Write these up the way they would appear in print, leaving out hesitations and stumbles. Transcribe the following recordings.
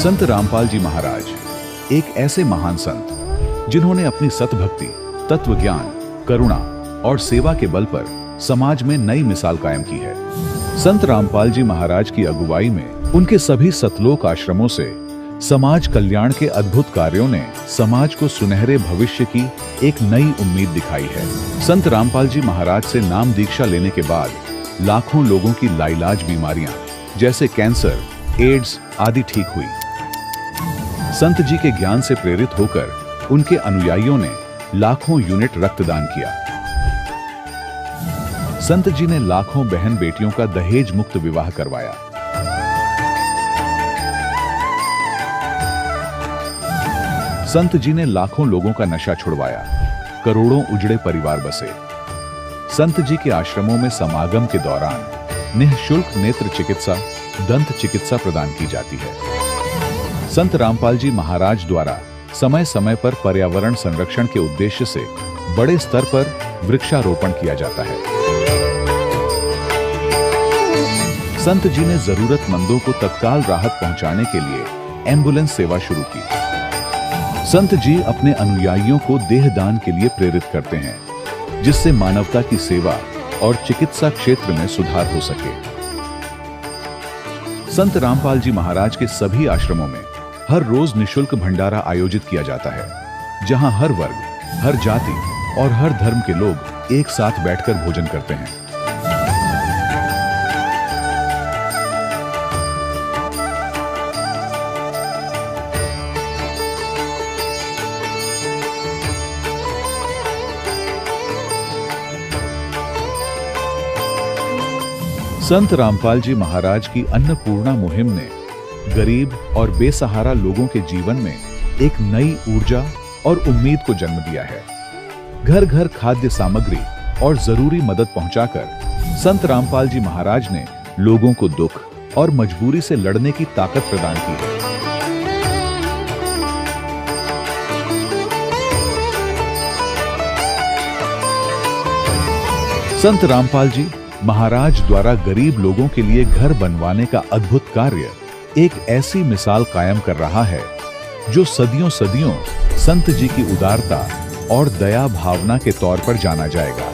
संत रामपाल जी महाराज एक ऐसे महान संत जिन्होंने अपनी सतभक्ति, तत्व ज्ञान, करुणा और सेवा के बल पर समाज में नई मिसाल कायम की है। संत रामपाल जी महाराज की अगुवाई में उनके सभी सतलोक आश्रमों से समाज कल्याण के अद्भुत कार्यों ने समाज को सुनहरे भविष्य की एक नई उम्मीद दिखाई है। संत रामपाल जी महाराज से नाम दीक्षा लेने के बाद लाखों लोगों की लाइलाज बीमारियां जैसे कैंसर, एड्स आदि ठीक हुई। संत जी के ज्ञान से प्रेरित होकर उनके अनुयायियों ने लाखों यूनिट रक्तदान किया। संत जी ने लाखों बहन बेटियों का दहेज मुक्त विवाह करवाया। संत जी ने लाखों लोगों का नशा छुड़वाया, करोड़ों उजड़े परिवार बसे। संत जी के आश्रमों में समागम के दौरान निःशुल्क नेत्र चिकित्सा, दंत चिकित्सा प्रदान की जाती है। संत रामपाल जी महाराज द्वारा समय समय पर पर्यावरण संरक्षण के उद्देश्य से बड़े स्तर पर वृक्षारोपण किया जाता है। संत जी ने जरूरतमंदों को तत्काल राहत पहुंचाने के लिए एम्बुलेंस सेवा शुरू की। संत जी अपने अनुयायियों को देहदान के लिए प्रेरित करते हैं, जिससे मानवता की सेवा और चिकित्सा क्षेत्र में सुधार हो सके। संत रामपाल जी महाराज के सभी आश्रमों में हर रोज निःशुल्क भंडारा आयोजित किया जाता है, जहां हर वर्ग, हर जाति और हर धर्म के लोग एक साथ बैठकर भोजन करते हैं। संत रामपाल जी महाराज की अन्नपूर्णा मुहिम ने गरीब और बेसहारा लोगों के जीवन में एक नई ऊर्जा और उम्मीद को जन्म दिया है। घर घर खाद्य सामग्री और जरूरी मदद पहुंचाकर संत रामपाल जी महाराज ने लोगों को दुख और मजबूरी से लड़ने की ताकत प्रदान की है। संत रामपाल जी महाराज द्वारा गरीब लोगों के लिए घर बनवाने का अद्भुत कार्य एक ऐसी मिसाल कायम कर रहा है जो सदियों सदियों संत जी की उदारता और दया भावना के तौर पर जाना जाएगा।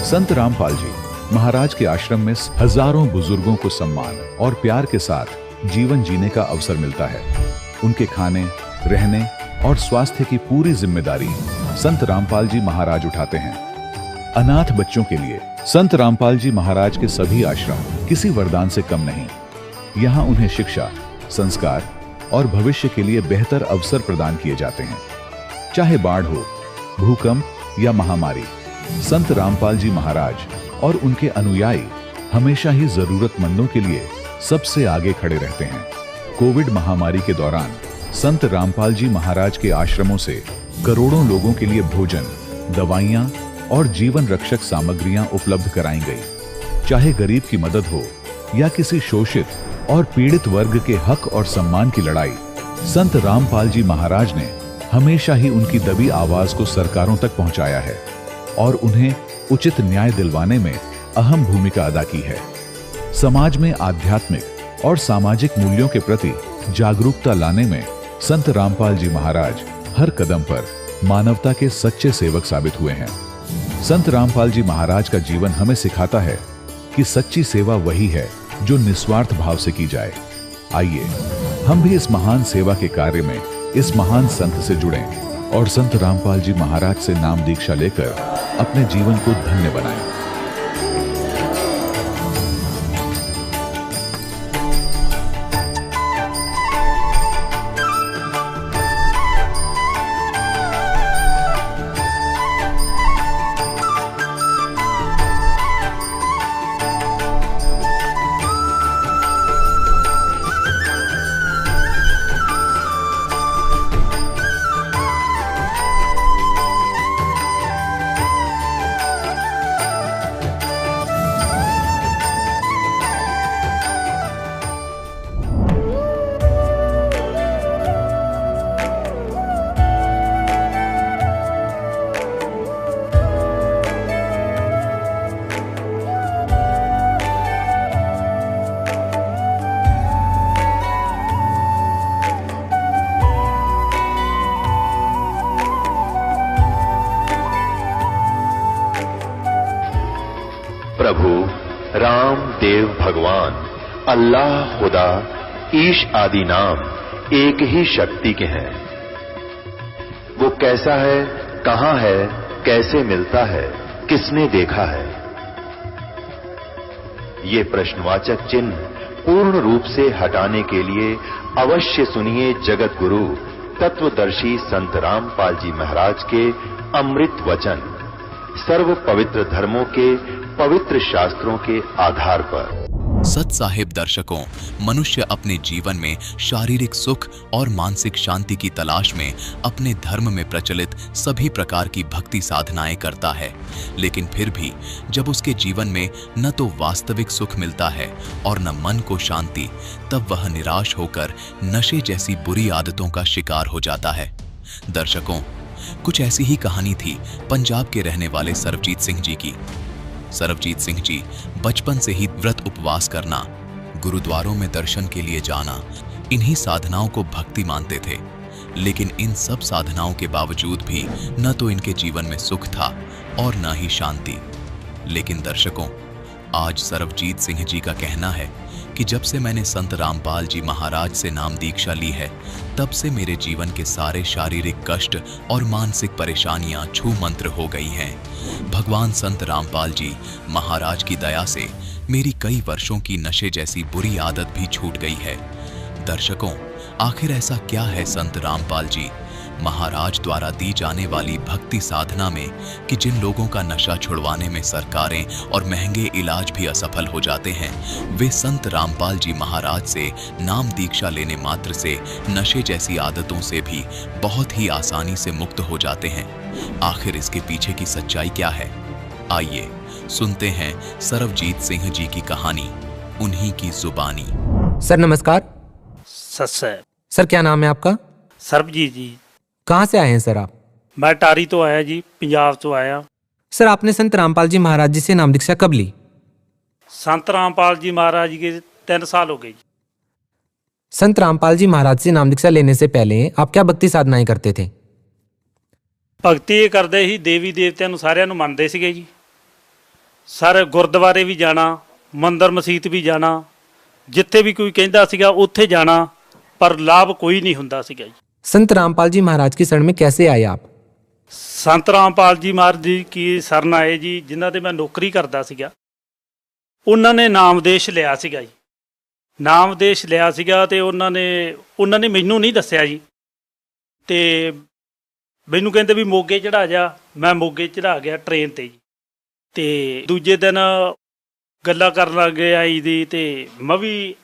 संत रामपाल जी महाराज के आश्रम में हजारों बुजुर्गों को सम्मान और प्यार के साथ जीवन जीने का अवसर मिलता है। उनके खाने, रहने और स्वास्थ्य की पूरी जिम्मेदारी संत रामपाल जी महाराज उठाते हैं। अनाथ बच्चों के लिए संत रामपाल जी महाराज के सभी आश्रम किसी वरदान से कम नहीं। यहाँ उन्हें शिक्षा, संस्कार और भविष्य के लिए बेहतर अवसर प्रदान किए जाते हैं। चाहे बाढ़ हो, भूकंप या महामारी, संत रामपाल जी महाराज और उनके अनुयायी हमेशा ही जरूरतमंदों के लिए सबसे आगे खड़े रहते हैं। कोविड महामारी के दौरान संत रामपाल जी महाराज के आश्रमों से करोड़ों लोगों के लिए भोजन, दवाइयां और जीवन रक्षक सामग्रियां उपलब्ध कराई गई। चाहे गरीब की मदद हो या किसी शोषित और पीड़ित वर्ग के हक और सम्मान की लड़ाई, संत रामपाल जी महाराज ने हमेशा ही उनकी दबी आवाज को सरकारों तक पहुंचाया है और उन्हें उचित न्याय दिलवाने में अहम भूमिका अदा की है। समाज में आध्यात्मिक और सामाजिक मूल्यों के प्रति जागरूकता लाने में संत रामपाल जी महाराज हर कदम पर मानवता के सच्चे सेवक साबित हुए हैं। संत रामपाल जी महाराज का जीवन हमें सिखाता है कि सच्ची सेवा वही है जो निस्वार्थ भाव से की जाए। आइए हम भी इस महान सेवा के कार्य में इस महान संत से जुड़ें और संत रामपाल जी महाराज से नाम दीक्षा लेकर अपने जीवन को धन्य बनाएं। देव भगवान अल्लाह, खुदा, ईश आदि नाम एक ही शक्ति के हैं। वो कैसा है, कहां है, कैसे मिलता है, किसने देखा है? ये प्रश्नवाचक चिन्ह पूर्ण रूप से हटाने के लिए अवश्य सुनिए जगत गुरु तत्वदर्शी संत रामपाल जी महाराज के अमृत वचन, सर्व पवित्र धर्मों के पवित्र शास्त्रों के आधार पर। सत साहिब दर्शकों, मनुष्य अपने जीवन में शारीरिक सुख और मानसिक शांति की तलाश में अपने धर्म में प्रचलित सभी प्रकार की भक्ति साधनाएं करता है, लेकिन फिर भी जब उसके जीवन में न तो वास्तविक सुख मिलता है और न मन को शांति, तब वह निराश होकर नशे जैसी बुरी आदतों का शिकार हो जाता है। दर्शकों, कुछ ऐसी ही कहानी थी पंजाब के रहने वाले सरबजीत सिंह जी की। सरबजीत सिंह जी बचपन से ही व्रत उपवास करना, गुरुद्वारों में दर्शन के लिए जाना, इन्हीं साधनाओं को भक्ति मानते थे। लेकिन इन सब साधनाओं के बावजूद भी न तो इनके जीवन में सुख था और न ही शांति। लेकिन दर्शकों, आज सरबजीत सिंह जी का कहना है कि जब से मैंने संत रामपाल जी महाराज से नाम दीक्षा ली है, तब से मेरे जीवन के सारे शारीरिक कष्ट और मानसिक परेशानियां छू मंत्र हो गई हैं। भगवान संत रामपाल जी महाराज की दया से मेरी कई वर्षों की नशे जैसी बुरी आदत भी छूट गई है। दर्शकों, आखिर ऐसा क्या है संत रामपाल जी महाराज द्वारा दी जाने वाली भक्ति साधना में कि जिन लोगों का नशा छुड़वाने में सरकारें और महंगे इलाज भी असफल हो जाते हैं, वे संत रामपाल जी महाराज से नाम दीक्षा लेने मात्र से नशे जैसी आदतों से भी बहुत ही आसानी से मुक्त हो जाते हैं। आखिर इसके पीछे की सच्चाई क्या है? आइए सुनते हैं सरबजीत सिंह जी की कहानी, उन्हीं की जुबानी। सर नमस्कार। सर क्या नाम है आपका? सरबजीत जी। कहाँ से आए हैं सर आप? मैं टारी तो आया जी, पंजाब तो आया। सर आपने संत रामपाल जी महाराज जी से नाम दीक्षा कब ली? संत रामपाल जी महाराज जी के 3 साल हो गए। संत रामपाल जी महाराज से नाम दीक्षा लेने से पहले आप क्या भक्ति साधनाएं करते थे? भगती करते ही देवी देवतिਆਂ ਨੂੰ ਸਾਰਿਆਂ ਨੂੰ ਮੰਨਦੇ ਸੀਗੇ ਜੀ। ਸਾਰੇ ਗੁਰਦੁਆਰੇ ਵੀ ਜਾਣਾ, ਮੰਦਰ ਮਸੀਤ ਵੀ ਜਾਣਾ, ਜਿੱਥੇ ਵੀ ਕੋਈ ਕਹਿੰਦਾ ਸੀਗਾ ਉੱਥੇ ਜਾਣਾ, ਪਰ ਲਾਭ ਕੋਈ ਨਹੀਂ ਹੁੰਦਾ ਸੀਗਾ ਜੀ। संत रामपाल जी महाराज की शरण में कैसे आए आप? संत रामपाल जी महाराज जी की शरण आए जी, जिन्हां ਦੇ मैं नौकरी करता ਸੀਗਾ। ਉਹਨਾਂ ਨੇ ਨਾਮਦੇਸ਼ ਲਿਆ ਸੀਗਾ ਜੀ। ਨਾਮਦੇਸ਼ ਲਿਆ ਸੀਗਾ ਤੇ ਉਹਨਾਂ ਨੇ ਮੈਨੂੰ ਨਹੀਂ ਦੱਸਿਆ ਜੀ। ਤੇ ਮੈਨੂੰ ਕਹਿੰਦੇ ਵੀ ਮੋਗੇ ਚੜਾ ਜਾ। ਮੈਂ ਮੋਗੇ ਚੜਾ ਗਿਆ ਟ੍ਰੇਨ ਤੇ ਜੀ। ਤੇ ਦੂਜੇ ਦਿਨ ਗੱਲਾਂ ਕਰਨ ਲੱਗ ਗਏ ਆਈ ਦੀ, ਤੇ ਮੈਂ ਵੀ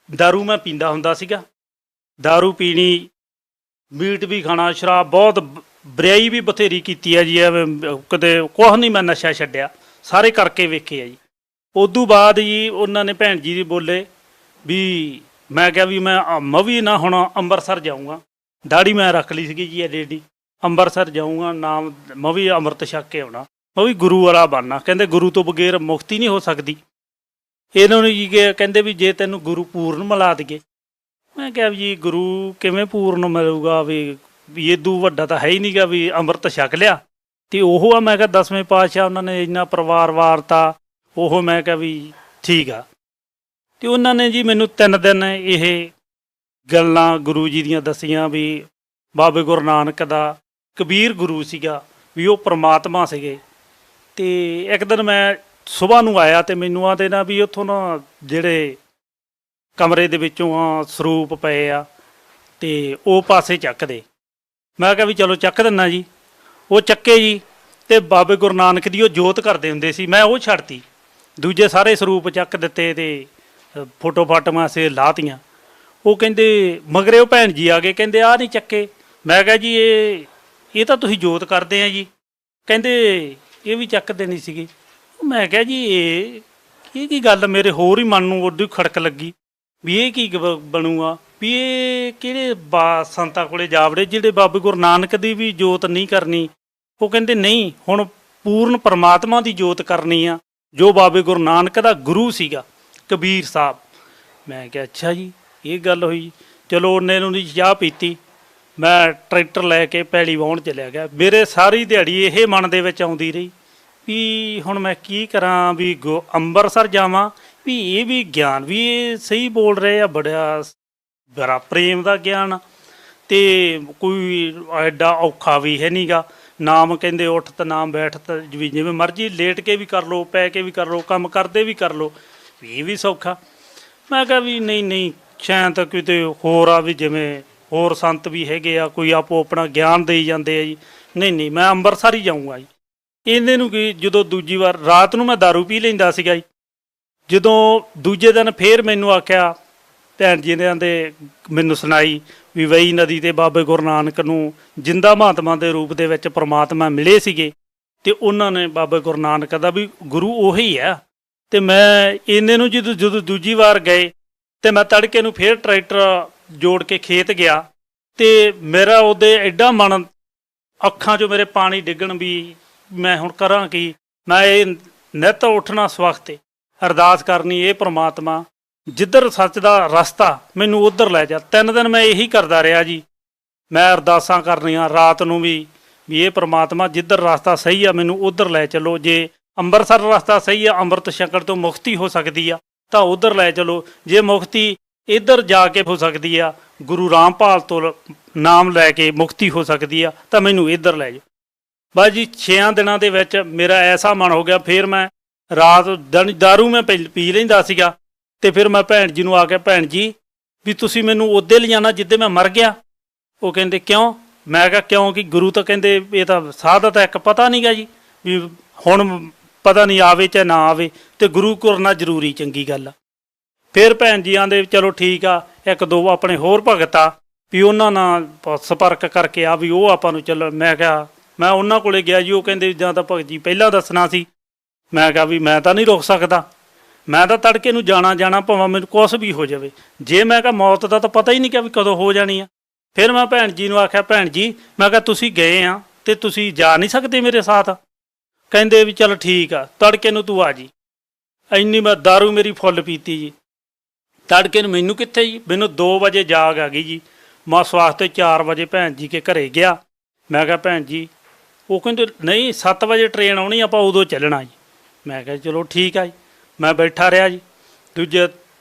ਦਾਰੂ ਮੈਂ ਪੀਂਦਾ ਹੁੰਦਾ ਸੀਗਾ। दारू पीनी, मीट भी खाना, शराब, बहुत बरियाई भी बथेरी की है जी। कदे कुछ नहीं मैं नशा छड्डिया, सारे करके वेखे है जी। उदू बाद जी उन्होंने भैन जी बोले भी, मैं क्या भी मैं भी ना हुण अंमृतसर जाऊँगा। दाड़ी मैं रख ली सी जी एडी, अंमृतसर जाऊँगा, नाम मैं भी अमृत छक के आउणा, मैं भी गुरु वाला बनना। कहते गुरु तो बगैर मुक्ति नहीं हो सकती। इन्होंने जी कहते भी जे तैनूं गुरु पूर्ण मिला दईए। मैं क्या जी गुरु किवें पूर्ण मिलूगा, भी इदू वड्डा तो है ही नहीं गा भी अमृत छक लिया। तो ओह आ मैं क्या 10वें पातशाह उन्होंने इन्ना परिवार वारता, ओह मैं क्या भी ठीक आ। तो उन्होंने जी मैनू 3 दिन ये गल्लां गुरु जी दियां दसियां भी बाबे गुरु नानक दा कबीर गुरु सीगा, भी वो परमात्मा सीगे। तो एक दिन मैं सुबह नूं आया तो मैनू आते ना भी उत्थों ना जिहड़े कमरे दे विचों सरूप पे आ ते वो पासे चक दे। मैं कहा भी चलो चक दिना जी। वो चक्के जी, तो बाबे गुरु नानक दी वो जोत करते हुंदे सी, मैं वो छड्डती। दूजे सारे सरूप चक दिते ते फोटो फाटोआं से लातियां। वो कहंदे मगरे वो भैन जी आ गए, कहंदे आ नहीं चक्के। मैं कहा जी ये तो तुसीं जोत करदे आ जी। कहंदे ये भी चक देनी सीगी। मैं कहा जी ये की गल, मेरे होर ही मन नूं उड्डी खड़क लगी भी ये की बनूगा, भी ये किहड़े संतां कोले जावड़े जिहड़े बाबे गुरु नानक दी भी जोत नहीं करनी। वो कहंदे नहीं, हुण पूर्ण परमात्मा दी जोत करनी आ, जो बाबे गुरु नानक दा गुरु सीगा कबीर साहब। मैं क्या अच्छा जी ये गल हुई। चलो उन्ने नूं दी चाह पीती, मैं ट्रैक्टर लैके पैली वाहण चलिया गया। मेरे सारी दिहाड़ी ये मन दे विच आउंदी रही ਵੀ ਹੁਣ ਮੈਂ ਕੀ ਕਰਾਂ, ਵੀ ਅੰਮ੍ਰਿਤਸਰ ਜਾਵਾਂ, ਵੀ ਇਹ ਵੀ ਗਿਆਨ ਵੀ ਇਹ ਸਹੀ ਬੋਲ ਰਹੇ ਆ, ਬੜਾ ਪ੍ਰੇਮ ਦਾ ਗਿਆਨ, ਤੇ ਕੋਈ ਐਡਾ ਔਖਾ ਵੀ ਹੈ ਨਹੀਂਗਾ। ਨਾਮ ਕਹਿੰਦੇ ਉੱਠ ਤਾਂ ਨਾਮ ਬੈਠ ਤਾਂ ਵੀ ਜਿਵੇਂ ਮਰਜ਼ੀ ਲੇਟ ਕੇ ਵੀ ਕਰ ਲਓ, ਪੈ ਕੇ ਵੀ ਕਰ ਲਓ, ਕੰਮ ਕਰਦੇ ਵੀ ਕਰ ਲਓ, ਵੀ ਇਹ ਵੀ ਸੌਖਾ। ਮੈਂ ਕਿਹਾ ਵੀ ਨਹੀਂ ਨਹੀਂ, ਸ਼ਾਇਦ ਕਿਤੇ ਹੋਰ ਆ, ਵੀ ਜਿਵੇਂ ਹੋਰ ਸੰਤ ਵੀ ਹੈਗੇ ਆ, ਕੋਈ ਆਪੋ ਆਪਣਾ ਗਿਆਨ ਦੇਈ ਜਾਂਦੇ ਆ ਜੀ। ਨਹੀਂ ਨਹੀਂ, ਮੈਂ ਅੰਮ੍ਰਿਤਸਰ ਹੀ ਜਾਊਂਗਾ ਜੀ। ਇਹਦੇ ਨੂੰ ਕੀ, ਜਦੋਂ ਦੂਜੀ ਵਾਰ ਰਾਤ ਨੂੰ ਮੈਂ ਦਾਰੂ ਪੀ ਲੈਂਦਾ ਸੀਗਾ ਜੀ, ਜਦੋਂ ਦੂਜੇ ਦਿਨ ਫੇਰ ਮੈਨੂੰ ਆਖਿਆ, ਭੈਣ ਜੀ ਨੇ ਆਂਦੇ ਮੈਨੂੰ ਸੁਣਾਈ ਵੀ ਵਈ ਨਦੀ ਤੇ ਬਾਬੇ ਗੁਰੂ ਨਾਨਕ ਨੂੰ ਜਿੰਦਾ ਮਹਾਤਮਾ ਦੇ ਰੂਪ ਦੇ ਵਿੱਚ ਪ੍ਰਮਾਤਮਾ ਮਿਲੇ ਸੀਗੇ, ਤੇ ਉਹਨਾਂ ਨੇ ਬਾਬੇ ਗੁਰੂ ਨਾਨਕ ਦਾ ਵੀ ਗੁਰੂ ਉਹੀ ਆ। ਤੇ ਮੈਂ ਇਹਨੇ ਨੂੰ ਜਦੋਂ ਦੂਜੀ ਵਾਰ ਗਏ, ਤੇ ਮੈਂ ਤੜਕੇ ਨੂੰ ਫੇਰ ਟਰੈਕਟਰ ਜੋੜ ਕੇ ਖੇਤ ਗਿਆ, ਤੇ ਮੇਰਾ ਉਹਦੇ ਐਡਾ ਮਨ, ਅੱਖਾਂ 'ਚੋਂ ਮੇਰੇ ਪਾਣੀ ਡਿੱਗਣ ਵੀ ਮੈਂ ਹੁਣ ਕਰਾਂ ਕੀ। ਮੈਂ ਇਹ ਨਿੱਤ ਉੱਠਣਾ ਸਵਖਤੇ ਅਰਦਾਸ ਕਰਨੀ, ਇਹ ਪ੍ਰਮਾਤਮਾ ਜਿੱਧਰ ਸੱਚ ਦਾ ਰਸਤਾ ਮੈਨੂੰ ਉੱਧਰ ਲੈ ਜਾ। 3 ਦਿਨ ਮੈਂ ਇਹੀ ਕਰਦਾ ਰਿਹਾ ਜੀ। ਮੈਂ ਅਰਦਾਸਾਂ ਕਰਨੀਆਂ ਰਾਤ ਨੂੰ ਵੀ ਇਹ ਪ੍ਰਮਾਤਮਾ ਜਿੱਧਰ ਰਸਤਾ ਸਹੀ ਆ ਮੈਨੂੰ ਉੱਧਰ ਲੈ ਚੱਲੋ। ਜੇ ਅੰਮ੍ਰਿਤਸਰ ਰਸਤਾ ਸਹੀ ਆ, ਅੰਮ੍ਰਿਤ ਛਕਣ ਤੋਂ ਮੁਕਤੀ ਹੋ ਸਕਦੀ ਆ ਤਾਂ ਉੱਧਰ ਲੈ ਚੱਲੋ। ਜੇ ਮੁਕਤੀ ਇੱਧਰ ਜਾ ਕੇ ਹੋ ਸਕਦੀ ਆ, ਗੁਰੂ ਰਾਮਪਾਲ ਤੋਂ ਨਾਮ ਲੈ ਕੇ ਮੁਕਤੀ ਹੋ ਸਕਦੀ ਆ, ਤਾਂ ਮੈਨੂੰ ਇੱਧਰ ਲੈ ਜਾਓ। ਬਸ ਜੀ 6 ਦਿਨਾਂ ਦੇ ਵਿੱਚ ਮੇਰਾ ਐਸਾ ਮਨ ਹੋ ਗਿਆ। ਫਿਰ ਮੈਂ ਰਾਤ ਦਿਨ ਦਾਰੂ ਮੈਂ ਪੀ ਲੈਂਦਾ ਸੀਗਾ, ਤੇ ਫਿਰ ਮੈਂ ਭੈਣ ਜੀ ਨੂੰ ਆ ਕੇ, ਭੈਣ ਜੀ ਵੀ ਤੁਸੀਂ ਮੈਨੂੰ ਉਹਦੇ ਲਿਜਾਣਾ ਜਿੱਦੇ ਮੈਂ ਮਰ ਗਿਆ। ਉਹ ਕਹਿੰਦੇ ਕਿਉਂ? ਮੈਂ ਕਿਹਾ ਕਿਉਂਕਿ ਗੁਰੂ ਤਾਂ ਕਹਿੰਦੇ ਇਹ ਤਾਂ ਸਾਧਾ ਤਾਂ ਇੱਕ ਪਤਾ ਨਹੀਂ ਗਾ ਜੀ, ਵੀ ਹੁਣ ਪਤਾ ਨਹੀਂ ਆਵੇ ਚਾਹੇ ਨਾ ਆਵੇ, ਤੇ ਗੁਰੂ ਕਰਨਾ ਜ਼ਰੂਰੀ ਚੰਗੀ ਗੱਲ ਆ। ਫਿਰ ਭੈਣ ਜੀ ਆਂਦੇ ਚਲੋ ਠੀਕ ਆ, 1-2 ਆਪਣੇ ਹੋਰ ਭਗਤ ਆ ਵੀ ਉਹਨਾਂ ਨਾਲ ਸੰਪਰਕ ਕਰਕੇ ਆ ਵੀ ਉਹ ਆਪਾਂ ਨੂੰ ਚੱਲ। ਮੈਂ ਕਿਹਾ ਮੈਂ ਉਹਨਾਂ ਕੋਲੇ ਗਿਆ ਜੀ, ਉਹ ਕਹਿੰਦੇ ਜਾਂ ਤਾਂ ਭਗਤ ਜੀ ਪਹਿਲਾਂ ਦੱਸਣਾ ਸੀ। ਮੈਂ ਕਿਹਾ ਵੀ ਮੈਂ ਤਾਂ ਨਹੀਂ ਰੁਕ ਸਕਦਾ, ਮੈਂ ਤਾਂ ਤੜਕੇ ਨੂੰ ਜਾਣਾ ਭਾਵੇਂ ਮੈਨੂੰ ਕੁਛ ਵੀ ਹੋ ਜਾਵੇ। ਜੇ ਮੈਂ ਕਿਹਾ ਮੌਤ ਦਾ ਤਾਂ ਪਤਾ ਹੀ ਨਹੀਂ ਕਿ ਵੀ ਕਦੋਂ ਹੋ ਜਾਣੀ ਆ। ਫਿਰ ਮੈਂ ਭੈਣ ਜੀ ਨੂੰ ਆਖਿਆ, ਭੈਣ ਜੀ ਮੈਂ ਕਿਹਾ ਤੁਸੀਂ ਗਏ ਆ ਤੇ ਤੁਸੀਂ ਜਾ ਨਹੀਂ ਸਕਦੇ ਮੇਰੇ ਸਾਥ? ਕਹਿੰਦੇ ਵੀ ਚੱਲ ਠੀਕ ਆ, ਤੜਕੇ ਨੂੰ ਤੂੰ ਆ ਜੀ। ਇੰਨੀ ਮੈਂ ਦਾਰੂ ਮੇਰੀ ਫੁੱਲ ਪੀਤੀ ਜੀ। ਤੜਕੇ ਨੂੰ ਮੈਨੂੰ ਕਿੱਥੇ ਜੀ, ਮੈਨੂੰ 2 ਵਜੇ ਜਾਗ ਆ ਗਈ ਜੀ। ਮੈਂ ਸਵਾਸਤੇ 4 ਵਜੇ ਭੈਣ ਜੀ ਕੇ ਘਰੇ ਗਿਆ। ਮੈਂ ਕਿਹਾ ਭੈਣ ਜੀ, ਉਹ ਕਹਿੰਦੇ ਨਹੀਂ 7 ਵਜੇ ਟ੍ਰੇਨ ਆਉਣੀ, ਆਪਾਂ ਉਦੋਂ ਚੱਲਣਾ ਜੀ। ਮੈਂ ਕਿਹਾ ਚਲੋ ਠੀਕ ਆ ਜੀ। ਮੈਂ ਬੈਠਾ ਰਿਹਾ ਜੀ। ਦੂਜੇ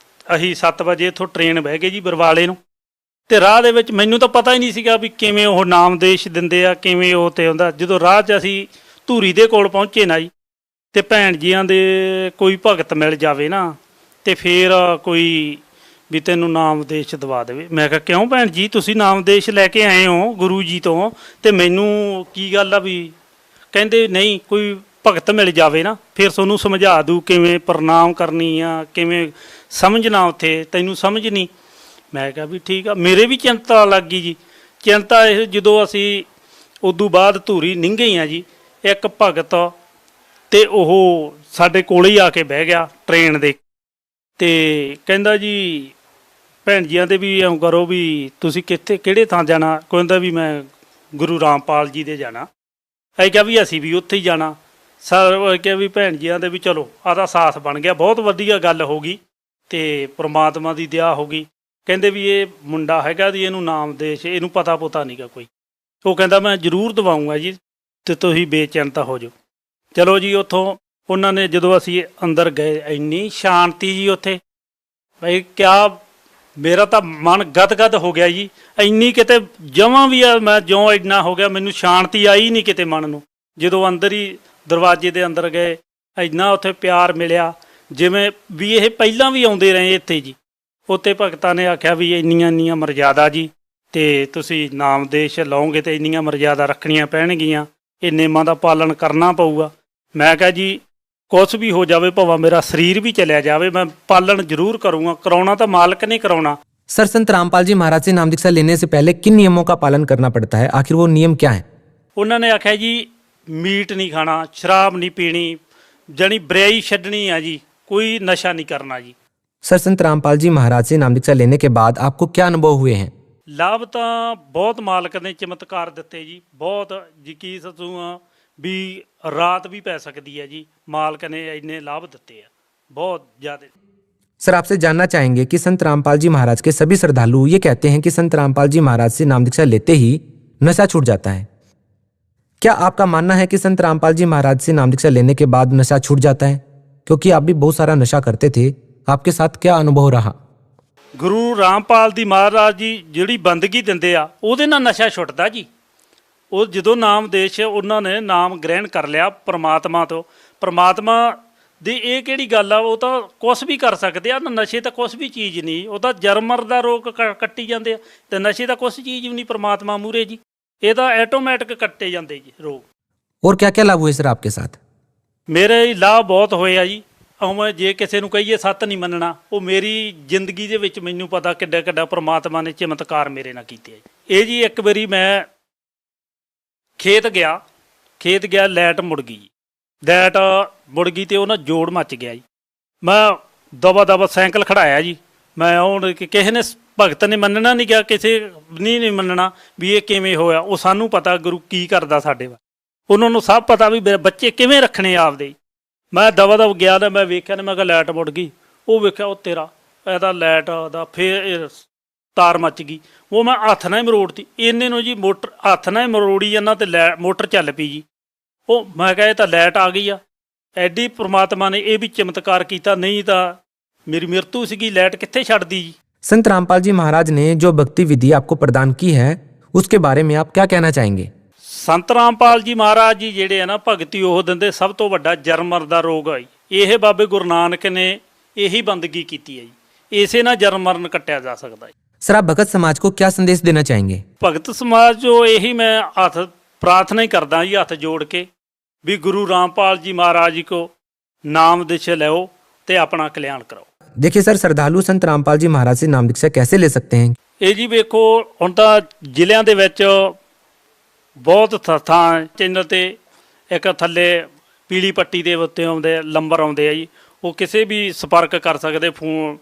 ਅਸੀਂ 7 ਵਜੇ ਇੱਥੋਂ ਟ੍ਰੇਨ ਬਹਿ ਗਏ ਜੀ ਬਰਵਾਲੇ ਨੂੰ। ਤੇ ਰਾਹ ਦੇ ਵਿੱਚ ਮੈਨੂੰ ਤਾਂ ਪਤਾ ਹੀ ਨਹੀਂ ਸੀਗਾ ਵੀ ਕਿਵੇਂ ਉਹ ਨਾਮਦੇਸ਼ ਦਿੰਦੇ ਆ, ਕਿਵੇਂ ਉਹ ਤੇ ਹੁੰਦਾ। ਜਦੋਂ ਰਾਹ 'ਚ ਅਸੀਂ ਧੂਰੀ ਦੇ ਕੋਲ ਪਹੁੰਚੇ ਨਾ ਜੀ, ਤੇ ਭੈਣ ਜੀਆਂ ਦੇ ਕੋਈ ਭਗਤ ਮਿਲ ਜਾਵੇ ਨਾ, ਤੇ ਫਿਰ ਕੋਈ ਵੀ ਤੈਨੂੰ ਨਾਮਦੇਸ਼ ਦਵਾ ਦੇਵੇ। ਮੈਂ ਕਿਹਾ ਕਿਉਂ ਭੈਣ ਜੀ, ਤੁਸੀਂ ਨਾਮਦੇਸ਼ ਲੈ ਕੇ ਆਏ ਹੋ ਗੁਰੂ ਜੀ ਤੋਂ, ਤੇ ਮੈਨੂੰ ਕੀ ਗੱਲ ਆ ਵੀ? ਕਹਿੰਦੇ ਨਹੀਂ, ਕੋਈ ਭਗਤ ਮਿਲ ਜਾਵੇ ਨਾ ਫਿਰ ਤੁਹਾਨੂੰ ਸਮਝਾ ਦੂ ਕਿਵੇਂ ਪ੍ਰਣਾਮ ਕਰਨੀ ਆ, ਕਿਵੇਂ ਸਮਝਣਾ, ਉੱਥੇ ਤੈਨੂੰ ਸਮਝ ਨਹੀਂ। ਮੈਂ ਕਿਹਾ ਵੀ ਠੀਕ ਆ। ਮੇਰੇ ਵੀ ਚਿੰਤਾ ਲੱਗ ਗਈ ਜੀ। ਚਿੰਤਾ ਇਹ, ਜਦੋਂ ਅਸੀਂ ਉਦੋਂ ਬਾਅਦ ਧੂਰੀ ਲੰਘੇ ਆ ਜੀ, ਇੱਕ ਭਗਤ ਤੇ ਉਹ ਸਾਡੇ ਕੋਲ ਹੀ ਆ ਕੇ ਬਹਿ ਗਿਆ ਟ੍ਰੇਨ ਦੇ, ਤੇ ਕਹਿੰਦਾ ਜੀ ਭੈਣ ਜੀਆਂ ਦੇ ਵੀ ਇਉਂ ਕਰੋ ਵੀ ਤੁਸੀਂ ਕਿਹੜੇ ਥਾਂ ਜਾਣਾ? ਕਹਿੰਦਾ ਵੀ ਮੈਂ ਗੁਰੂ ਰਾਮਪਾਲ ਜੀ ਦੇ ਜਾਣਾ। ਅਸੀਂ ਕਿਹਾ ਵੀ ਅਸੀਂ ਵੀ ਉੱਥੇ ਹੀ ਜਾਣਾ। ਸਰ ਕਿਹਾ ਵੀ ਭੈਣ ਜੀਆਂ ਦੇ ਵੀ ਚਲੋ ਆਦਾ ਸਾਥ ਬਣ ਗਿਆ, ਬਹੁਤ ਵਧੀਆ ਗੱਲ ਹੋ ਗਈ ਤੇ ਪ੍ਰਮਾਤਮਾ ਦੀ ਦਇਆ ਹੋ ਗਈ। ਕਹਿੰਦੇ ਵੀ ਇਹ ਮੁੰਡਾ ਹੈਗਾ ਜੀ, ਇਹਨੂੰ ਨਾਮਦੇਸ਼, ਇਹਨੂੰ ਪਤਾ ਨਹੀਂ ਗਾ ਕੋਈ। ਉਹ ਕਹਿੰਦਾ ਮੈਂ ਜ਼ਰੂਰ ਦਵਾਊਂਗਾ ਜੀ, ਤੇ ਤੁਸੀਂ ਬੇਚਿੰਤਾ ਹੋ ਜਾਓ। ਚਲੋ ਜੀ, ਉੱਥੋਂ ਉਹਨਾਂ ਨੇ ਜਦੋਂ ਅਸੀਂ ਅੰਦਰ ਗਏ, ਇੰਨੀ ਸ਼ਾਂਤੀ ਜੀ ਉੱਥੇ, ਭਾਈ ਕਿਆ, ਮੇਰਾ ਤਾਂ ਮਨ ਗਦਗਦ ਹੋ ਗਿਆ ਜੀ। ਇੰਨੀ ਕਿਤੇ ਜਮਾਂ ਵੀ ਆ, ਮੈਂ ਜਿਉਂ ਇੰਨਾ ਹੋ ਗਿਆ, ਮੈਨੂੰ ਸ਼ਾਂਤੀ ਆਈ ਨਹੀਂ ਕਿਤੇ ਮਨ ਨੂੰ। ਜਦੋਂ ਅੰਦਰ ਹੀ ਦਰਵਾਜ਼ੇ ਦੇ ਅੰਦਰ ਗਏ, ਇੰਨਾ ਉੱਥੇ ਪਿਆਰ ਮਿਲਿਆ ਜਿਵੇਂ ਵੀ ਇਹ ਪਹਿਲਾਂ ਵੀ ਆਉਂਦੇ ਰਹੇ ਇੱਥੇ ਜੀ। ਉੱਥੇ ਭਗਤਾਂ ਨੇ ਆਖਿਆ ਵੀ ਇੰਨੀਆਂ ਮਰਜ਼ਾਦਾ ਜੀ, ਤੇ ਤੁਸੀਂ ਨਾਮਦੇਸ਼ ਲਓਗੇ ਤੇ ਇੰਨੀਆਂ ਮਰਜ਼ਾਦਾ ਰੱਖਣੀਆਂ ਪੈਣਗੀਆਂ, ਇਹ ਨੇਮਾਂ ਦਾ ਪਾਲਣ ਕਰਨਾ ਪਊਗਾ। ਮੈਂ ਕਿਹਾ ਜੀ ਕੁਛ ਵੀ ਹੋ ਜਾਵੇ, ਭਾਵੇਂ ਮੇਰਾ ਸਰੀਰ ਵੀ ਚਲਿਆ ਜਾਵੇ, मैं पालन जरूर करूँगा। कराना तो मालिक नहीं कराना। सर, संत रामपाल जी महाराज से नाम दीक्षा लेने से पहले किन नियमों का पालन करना पड़ता है? आखिर वो नियम क्या है? उन्होंने आख्या जी मीट नहीं खाना, शराब नहीं पीनी, जानी बुराई छड्डनी है जी, कोई नशा नहीं करना जी। सर, संत रामपाल जी महाराज से नाम दीक्षा लेने के बाद आपको क्या अनुभव हुए हैं? लाभ तो बहुत मालिक ने चमत्कार दिते जी, बहुत जी की ससूँ भी रात भी पै सकती है जी, मालिक ने इन्ने लाभ दिते हैं बहुत ज़्यादा। सर, आपसे जानना चाहेंगे कि संत रामपाल जी महाराज के सभी श्रद्धालु ये कहते हैं कि संत रामपाल जी महाराज से नाम दीक्षा लेते ही नशा छूट जाता है, क्या आपका मानना है कि संत रामपाल जी महाराज से नाम दीक्षा लेने के बाद नशा छूट जाता है? क्योंकि आप भी बहुत सारा नशा करते थे, आपके साथ क्या अनुभव रहा? ਗੁਰੂ ਰਾਮਪਾਲ ਦੀ ਮਹਾਰਾਜ ਜੀ ਜਿਹੜੀ ਬੰਦਗੀ ਦਿੰਦੇ ਆ ਉਹਦੇ ਨਾਲ ਨਸ਼ਾ ਛੁੱਟਦਾ ਜੀ। ਉਹ ਜਦੋਂ ਨਾਮ ਦੇਸ਼ ਉਹਨਾਂ ਨੇ ਨਾਮ ਗ੍ਰਹਿਣ ਕਰ ਲਿਆ ਪ੍ਰਮਾਤਮਾ ਤੋਂ, ਪ੍ਰਮਾਤਮਾ ਦੀ ਇਹ ਕਿਹੜੀ ਗੱਲ ਆ, ਉਹ ਤਾਂ ਕੁਛ ਵੀ ਕਰ ਸਕਦੇ ਆ। ਨਸ਼ੇ ਤਾਂ ਕੁਛ ਵੀ ਚੀਜ਼ ਨਹੀਂ, ਉਹ ਤਾਂ ਜਨਮ ਮਰਨ ਦਾ ਰੋਗ ਕੱਟੀ ਜਾਂਦੇ ਆ, ਤੇ ਨਸ਼ੇ ਤਾਂ ਕੁਛ ਚੀਜ਼ ਵੀ ਨਹੀਂ ਪ੍ਰਮਾਤਮਾ ਮੂਹਰੇ ਜੀ। ਇਹ ਤਾਂ ਆਟੋਮੈਟਿਕ ਕੱਟੇ ਜਾਂਦੇ ਜੀ ਰੋਗ। और क्या क्या लाभ हुए सर आपके साथ? ਮੇਰੇ ਲਾਭ ਬਹੁਤ ਹੋਏ ਆ ਜੀ। ਉਵੇਂ ਜੇ ਕਿਸੇ ਨੂੰ ਕਹੀਏ ਸੱਤ ਨਹੀਂ ਮੰਨਣਾ, ਉਹ ਮੇਰੀ ਜ਼ਿੰਦਗੀ ਦੇ ਵਿੱਚ ਮੈਨੂੰ ਪਤਾ ਕਿੱਡਾ ਕਿੱਡਾ ਪ੍ਰਮਾਤਮਾ ਨੇ ਚਮਤਕਾਰ ਮੇਰੇ ਨਾਲ ਕੀਤੇ ਆ ਜੀ। ਇਹ ਜੀ ਇੱਕ ਵਾਰੀ ਮੈਂ ਖੇਤ ਗਿਆ ਲਾਈਟ ਮੁੜ ਗਈ ਜੀ। ਲਾਈਟ ਮੁੜ ਗਈ ਤੇ ਉਹ ਨਾ ਜੋੜ ਮੱਚ ਗਿਆ ਜੀ। ਮੈਂ ਦਵਾ ਸਾਈਕਲ ਖੜਾਇਆ ਜੀ। ਮੈਂ ਹੁਣ ਕਿਸੇ ਨੇ ਭਗਤ ਨੇ ਮੰਨਣਾ ਨਹੀਂ ਗਿਆ, ਕਿਸੇ ਨਹੀਂ ਮੰਨਣਾ ਵੀ ਇਹ ਕਿਵੇਂ ਹੋਇਆ। ਉਹ ਸਾਨੂੰ ਪਤਾ ਗੁਰੂ ਕੀ ਕਰਦਾ ਸਾਡੇ ਵਾ, ਉਹਨਾਂ ਨੂੰ ਸਭ ਪਤਾ ਵੀ ਬੱਚੇ ਕਿਵੇਂ ਰੱਖਣੇ ਆਪਦੇ। ਮੈਂ ਦਵਾ ਗਿਆ ਤਾਂ ਮੈਂ ਵੇਖਿਆ ਨਾ, ਮੈਂ ਕਿਹਾ ਲਾਈਟ ਮੁੜ ਗਈ। ਉਹ ਵੇਖਿਆ ਉਹ ਤੇਰਾ ਇਹਦਾ ਲਾਈਟ ਦਾ ਫੇਰ ਤਾਰ ਮੱਚ ਗਈ। ਉਹ ਮੈਂ ਹੱਥ ਨਾਲ ਹੀ ਮਰੋੜਤੀ ਇੰਨੇ ਨੂੰ ਜੀ। ਮੋਟਰ ਹੱਥ ਨਾਲ ਹੀ ਮਰੋੜੀ ਜਾਂਦਾ ਤੇ ਮੋਟਰ ਚੱਲ ਪਈ ਜੀ। ਉਹ ਮੈਂ ਕਿਹਾ ਇਹ ਤਾਂ ਲਾਈਟ ਆ ਗਈ ਆ। ਐਡੀ ਪ੍ਰਮਾਤਮਾ ਨੇ ਇਹ ਵੀ ਚਮਤਕਾਰ ਕੀਤਾ, ਨਹੀਂ ਤਾਂ मेरी मृत्यु सीगी, लाइट कित्थे छड़ दी जी। संत रामपाल जी महाराज ने जो भक्ति विधि आपको प्रदान की है उसके बारे में आप क्या कहना चाहेंगे? संत रामपाल जी महाराज जी जेड़े है ना भगती ओह दिंदे, सब तो वड्डा जन्म मरण दा रोग है। यह बाबे गुरु नानक ने यही बंदगी की है जी। इसे ना जन्म मरण कट्टिया जा सकता है। सर आप भगत समाज को क्या संदेश देना चाहेंगे? भगत समाज जो यही मैं हथ प्रार्थना ही करदा जी, हथ जोड़ के भी गुरु रामपाल जी महाराज जी को नाम दीक्षा लो ते अपना कल्याण करो। देखिए सर, श्रद्धालु संत रामपाल जी महाराज से नाम दीक्षा कैसे ले सकते हैं? ਇਹ ਜੀ ਵੇਖੋ ਹੁਣ ਤਾਂ ਜ਼ਿਲ੍ਹਿਆਂ ਦੇ ਵਿੱਚ ਬਹੁਤ ਥਾਂ ਚੈਨਲ ਤੇ ਇੱਕ ਥੱਲੇ ਪੀਲੀ ਪੱਟੀ ਦੇ ਉੱਤੇ ਆਉਂਦੇ ਨੰਬਰ ਆਉਂਦੇ ਆ ਜੀ। ਉਹ ਕਿਸੇ ਵੀ ਸੰਪਰਕ ਕਰ ਸਕਦੇ, ਫੋਨ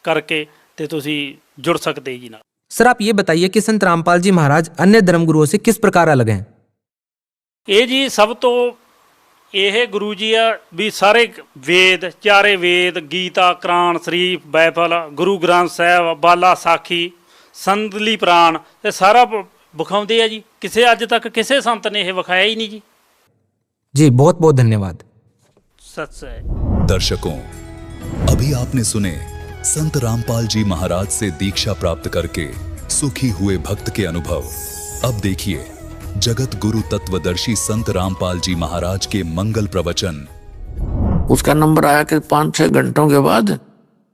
करके ਤੇ ਤੁਸੀਂ जुड़ सकते जी ना। सर आप ये बताइए कि संत रामपाल जी महाराज अन्य धर्मगुरुओं से किस प्रकार अलग हैं? ਇਹ ਜੀ ਸਭ ਤੋਂ ਇਹ ਗੁਰੂ ਜੀ ਆ ਵੀ ਸਾਰੇ ਵੇਦ, ਚਾਰੇ ਵੇਦ, ਗੀਤਾ, ਕੁਰਾਨ ਸ਼ਰੀਫ, ਬਾਈਬਲ, ਗੁਰੂ ਗ੍ਰੰਥ ਸਾਹਿਬ, ਬਾਲਾ ਸਾਖੀ, ਸੰਦਲੀ ਪ੍ਰਾਣ, ਇਹ ਸਾਰਾ ਵਿਖਾਉਂਦੇ ਆ ਜੀ। ਕਿਸੇ ਅੱਜ ਤੱਕ ਕਿਸੇ ਸੰਤ ਨੇ ਇਹ ਵਿਖਾਇਆ ਹੀ ਨਹੀਂ ਜੀ। जी बहुत बहुत धन्यवाद। सच है। दर्शकों, अभी आपने सुने संत रामपाल जी महाराज से दीक्षा प्राप्त करके सुखी हुए भक्त के अनुभव। अब देखिए जगत गुरु तत्वदर्शी संत रामपाल जी महाराज के मंगल प्रवचन। उसका नंबर आया कि 5-6 घंटों के बाद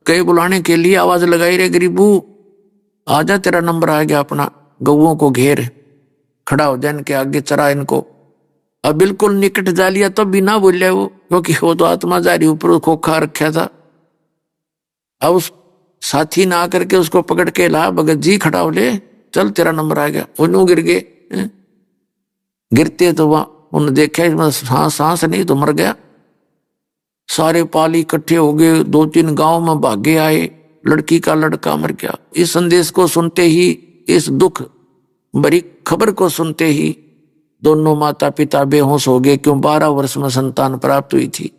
कई बुलाने के लिए आवाज लगाई, रे गरीबू आजा, तेरा नंबर आ गया, अपना गौओं को घेर, खड़ा हो जा, इनके आगे चरा इनको। अब बिल्कुल निकट जा लिया तो बिना बोले वो, क्योंकि वो तो आत्मा जारी ऊपर खोखा रखा था। अब उस साथी ने आकर के उसको पकड़ के ला, भगत जी खड़ा हो ले, चल तेरा नंबर आ गया। वो यूं गिर गए। गिरते तो वहां उन्होंने देखा इसमें सांस नहीं तो मर गया। सारे पाली इकट्ठे हो गए, 2-3 गांव में भागे आए, लड़की का लड़का मर गया। इस संदेश को सुनते ही, इस दुख भरी खबर को सुनते ही दोनों माता पिता बेहोश हो गए, क्यों 12 वर्ष में संतान प्राप्त हुई थी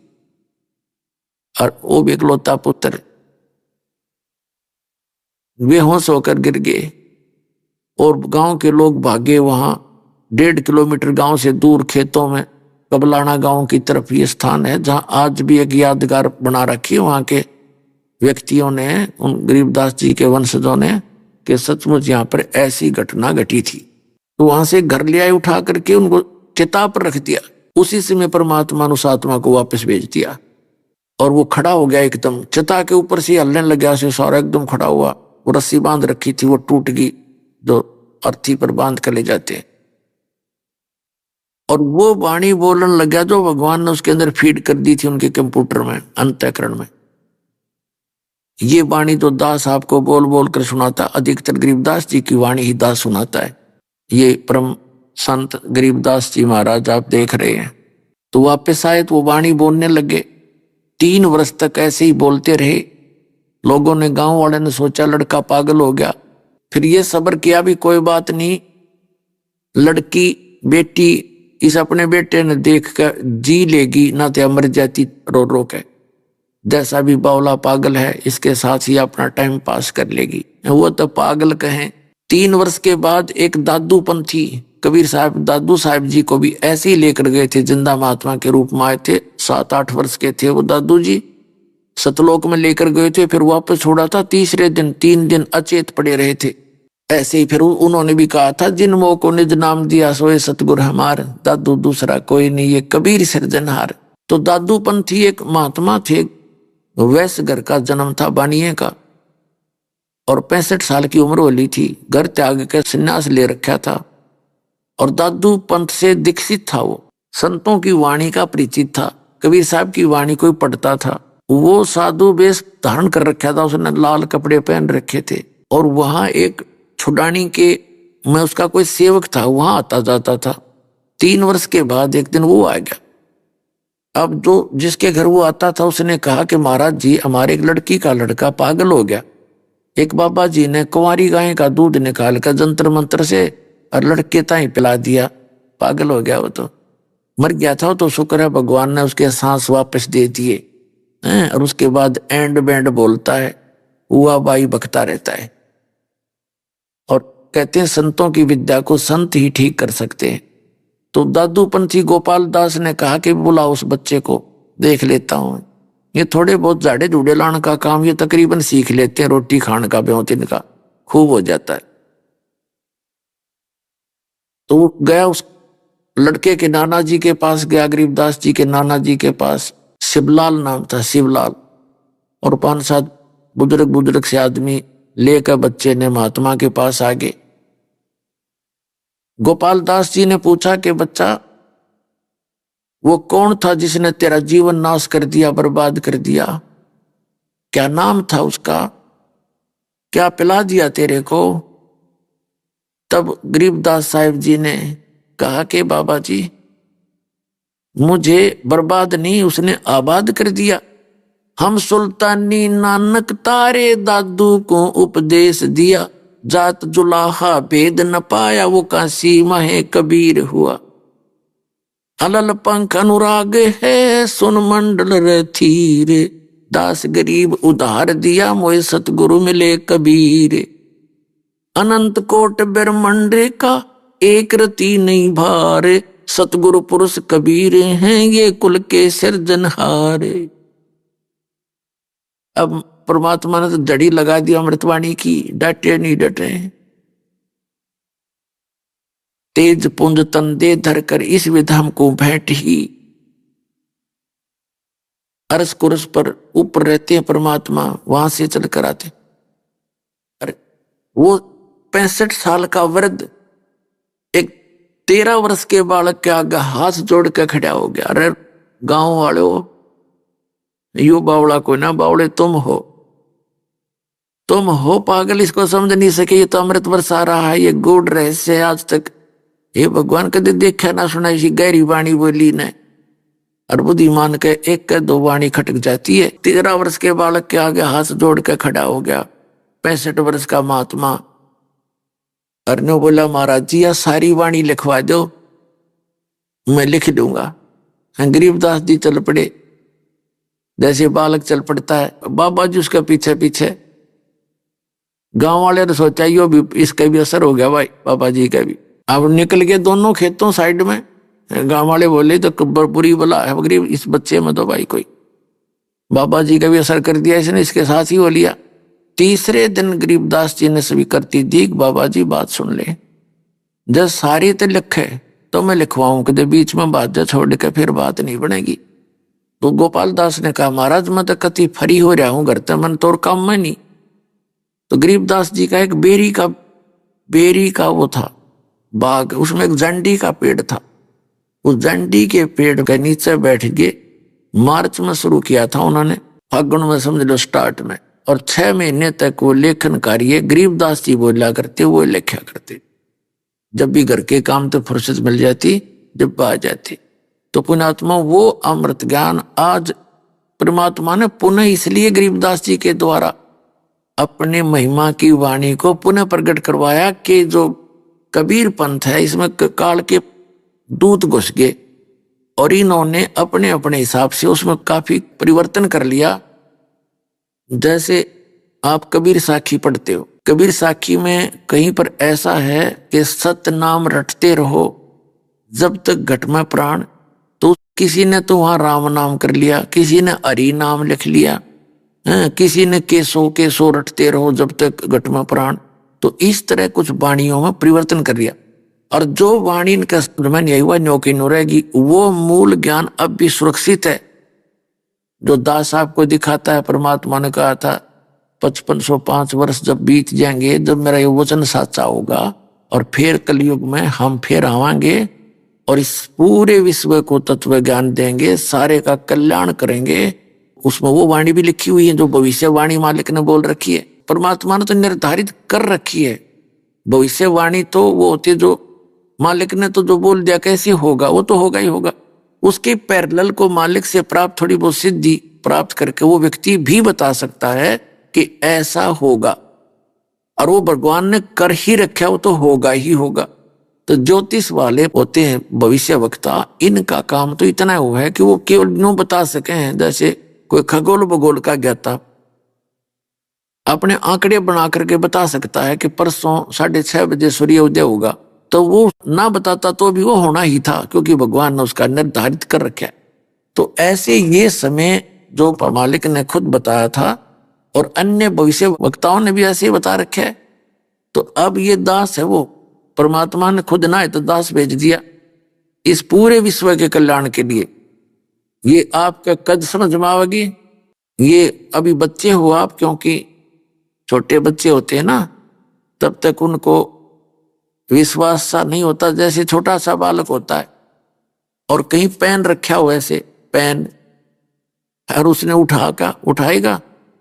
और वो भी इकलौता पुत्र बेहोश होकर गिर गए। और गांव के लोग भागे वहां 1.5 किलोमीटर गांव से दूर खेतों में कबलाना गांव की तरफ ये स्थान है, जहां आज भी एक यादगार बना रखी है वहां के व्यक्तियों ने, उन गरीबदास जी के वंशजों ने, कि सचमुच यहाँ पर ऐसी घटना घटी थी। तो वहां से घर ले आए, उठा करके उनको चिता पर रख दिया। उसी समय परमात्मा ने उस आत्मा को वापस भेज दिया और वो खड़ा हो गया एकदम। चिता के ऊपर से हलने लग गया, से सारा एकदम खड़ा हुआ। वो रस्सी बांध रखी थी, वो टूट गई, जो अर्थी पर बांध कर ले जाते। और वो वाणी बोलने लग गया जो भगवान ने उसके अंदर फीड कर दी थी उनके कंप्यूटर में, अंतःकरण में। ये वाणी तो दास आपको बोल बोल कर सुनाता, अधिकतर गरीबदास जी की वाणी ही दास सुनाता है। ये परम संत गरीबदास जी महाराज आप देख रहे हैं। तो वापस आए तो वो वाणी बोलने लगे। 3 वर्ष तक ऐसे ही बोलते रहे। लोगों ने, गांव वाले ने सोचा लड़का पागल हो गया। फिर ये सब्र किया भी कोई बात नहीं, लड़की बेटी इस अपने बेटे ने देख कर जी लेगी, ना तो मर जाती रो रो के। जैसा भी बावला पागल है, इसके साथ ही अपना टाइम पास कर लेगी। वो तो पागल कहें। 3 वर्ष के बाद एक दादू पंथी कबीर साहब दादू साहब जी को भी ऐसे ही लेकर गए थे, जिंदा महात्मा के रूप में आए थे। 7-8 वर्ष के थे वो दादू जी, सतलोक में लेकर गए थे, फिर वापस छोड़ा था। तीसरे दिन 3 दिन अचेत पड़े रहे थे। ऐसे ही फिर उन्होंने भी कहा था, जिन मोह को निज नाम दिया सोए सतगुर हमार, दादू दूसरा कोई नहीं ये कबीर सिरजनहार। तो दादू पंथी एक महात्मा थे, वैश्य घर का जन्म था, बानिये का, और 65 साल की उम्र होली थी। घर त्याग के संन्यास ले रखा था और दादू पंथ से दीक्षित था। वो संतों की वाणी का परिचित था। कबीर साहब की वाणी कोई पढ़ता था। वो साधु वेश धारण कर रखा था, उसने लाल कपड़े पहन रखे थे। और वहां एक छुडानी के मैं उसका कोई सेवक था, वहां आता जाता था। 3 वर्ष के बाद एक दिन वो आ गया। अब जो जिसके घर वो आता था उसने कहा कि महाराज जी, हमारे एक लड़की का लड़का पागल हो गया। एक बाबा जी ने कुंवारी गाय का दूध निकाल कर जंतर मंत्र से और लड़के ताई पिला दिया, पागल हो गया। वो तो मर गया था, तो शुक्र है भगवान ने उसके सांस वापस दे दिए। और उसके बाद एंड बैंड बोलता है, हुआ बाई बकता रहता है। और कहते हैं संतों की विद्या को संत ही ठीक कर सकते हैं। तो दादू पंथी गोपाल दास ने कहा कि बुलाओ उस बच्चे को, देख लेता हूं। ये थोड़े बहुत झाड़े झूड़े लाने का काम ये तकरीबन सीख लेते हैं, रोटी खाने का ब्योतिन का खूब हो जाता है। तो वो गया, उस लड़के के नाना जी के पास गया, गरीबदास जी के नाना जी के पास। शिवलाल नाम था, शिवलाल। और 5-7 बुजुर्ग से आदमी लेकर बच्चे ने महात्मा के पास आ गए। गोपाल दास जी ने पूछा कि बच्चा, वो कौन था जिसने तेरा जीवन नाश कर दिया, बर्बाद कर दिया? क्या नाम था उसका? क्या पिला दिया तेरे को? तब गरीबदास साहिब जी ने कहा कि बाबा जी, मुझे बर्बाद नहीं, उसने आबाद कर दिया। हम सुल्तानी नानक तारे दादू को उपदेश दिया, जात जुलाहा भेद न पाया, वो काशी महे कबीर हुआ। अलल पंख अनुराग है सुन मंडल रथीर, दास गरीब उधार दिया मोए सतगुरु मिले कबीर। अनंत कोट ब्रह्मंड का एक रति नहीं भार, सतगुरु पुरुष कबीर हैं ये कुल के सिरजनहार। अब परमात्मा ने तो जड़ी लगा दी अमृतवाणी की, डटे नहीं डटे। तेज पुंज तन दे धर कर इस विधाम को भेंट ही। अरस कुरस पर ऊपर रहते हैं परमात्मा, वहां से चल कर आते। अरे वो 65 साल का वृद्ध एक 13 वर्ष के बालक के आगे हाथ जोड़ के खड़ा हो गया। अरे गांव वाले हो, यो बावड़ा कोई ना, बावड़े तुम हो पागल, इसको समझ नहीं सके। ये तो अमृत बरसा रहा है, ये गूढ़ रहस्य है आज तक। ये भगवान कदे देखा ना सुना इसी गहरी वाणी बोली ने। और बुद्धिमान के एक के 2 वाणी खटक जाती है। 13 वर्ष के बालक के आगे हाथ जोड़ के खड़ा हो गया 65 वर्ष का महात्मा। अरने बोला, महाराज जी या सारी वाणी लिखवा दो, मैं लिख दूंगा। गरीबदास जी चल पड़े, जैसे बालक चल पड़ता है, बाबा जी उसके पीछे पीछे। गांव वाले ने सोचा यो भी, इसका भी असर हो गया भाई, बाबा जी का भी। अब निकल गए दोनों खेतों साइड में। गांव वाले बोले तो बुरी बला है गरीब इस बच्चे में तो भाई कोई। बाबा जी का भी असर कर दिया इसने, इसके साथ ही हो लिया। तीसरे दिन गरीबदास जी ने स्वीकृति दी, बाबा जी बात सुन ले, जब सारी तो लिखे तो मैं लिखवाऊं, कदे बीच में बात जा छोड़ के फिर बात नहीं बनेगी। तो गोपाल दास ने कहा, महाराज मैं तो कति फरी हो रहा हूं, घर मन तोर काम में नहीं। तो गरीबदास जी का एक बेरी का वो था बाग, उसमें एक जंडी का पेड़ था। उस जंडी के पेड़ के नीचे बैठ के मार्च में शुरू किया था उन्होंने, फागुन में समझ लो स्टार्ट में। और 6 महीने तक वो लेखन कार्य गरीबदास जी बोला करते, वो लिखा करते। जब भी घर के काम तो फुर्सत मिल जाती, जब आ जाती। तो पुण्यात्मा वो अमृत ज्ञान आज परमात्मा ने पुनः इसलिए गरीबदास जी के द्वारा अपने महिमा की वाणी को पुनः प्रकट करवाया कि जो कबीर पंथ है इसमें काल के दूत घुस गए और इन्होंने अपने अपने हिसाब से उसमें काफी परिवर्तन कर लिया। जैसे आप कबीर साखी पढ़ते हो, कबीर साखी में कहीं पर ऐसा है कि सत नाम रटते रहो जब तक घट में प्राण। तो किसी ने तो वहां राम नाम कर लिया, किसी ने हरि नाम लिख लिया, किसी ने केसो केसो रटते रहो जब तक घट में प्राण। तो इस तरह कुछ वाणियों में परिवर्तन कर लिया। और जो वाणी इनका समझ यही हुआ न्यो की नो रहेगी, वो मूल ज्ञान अब भी सुरक्षित है जो दास साहब को दिखाता है। परमात्मा ने कहा था 5505 वर्ष जब बीत जाएंगे, जब मेरा ये वचन साचा होगा और फिर कलयुग में हम फिर आवांगे और इस पूरे विश्व को तत्व ज्ञान देंगे, सारे का कल्याण करेंगे। उसमें वो वाणी भी लिखी हुई है जो भविष्यवाणी मालिक ने बोल रखी है। परमात्मा ने तो निर्धारित कर रखी है। भविष्यवाणी तो वो होती है जो मालिक ने तो जो बोल दिया कैसे होगा वो तो होगा ही होगा। उसके पैरेलल को मालिक से प्राप्त थोड़ी बहुत सिद्धि प्राप्त करके वो व्यक्ति भी बता सकता है कि ऐसा होगा, और वो भगवान ने कर ही रखा, वो तो होगा ही होगा। तो ज्योतिष वाले होते हैं भविष्य वक्ता, इनका काम तो इतना हुआ है कि वो केवल यूं बता सके हैं जैसे कोई खगोल भूगोल का ज्ञाता अपने आंकड़े बना करके बता सकता है कि परसों 6:30 बजे सूर्य उदय होगा। तो वो ना बताता तो भी वो होना ही था, क्योंकि भगवान ने उसका निर्धारित कर रखा है। तो ऐसे ये समय जो मालिक ने खुद बताया था और अन्य भविष्य वक्ताओं ने भी ऐसे ही बता रखा है। तो अब ये दास है, वो परमात्मा ने खुद ना है तो दास भेज दिया इस पूरे विश्व के कल्याण के लिए। ये आपका कद समझ में आवेगी। ये अभी बच्चे हो आप, क्योंकि छोटे बच्चे होते हैं ना, तब तक उनको विश्वास सा नहीं होता, जैसे छोटा सा बालक होता है और कहीं पेन रखा हो ऐसे पेन, और उसने उठाएगा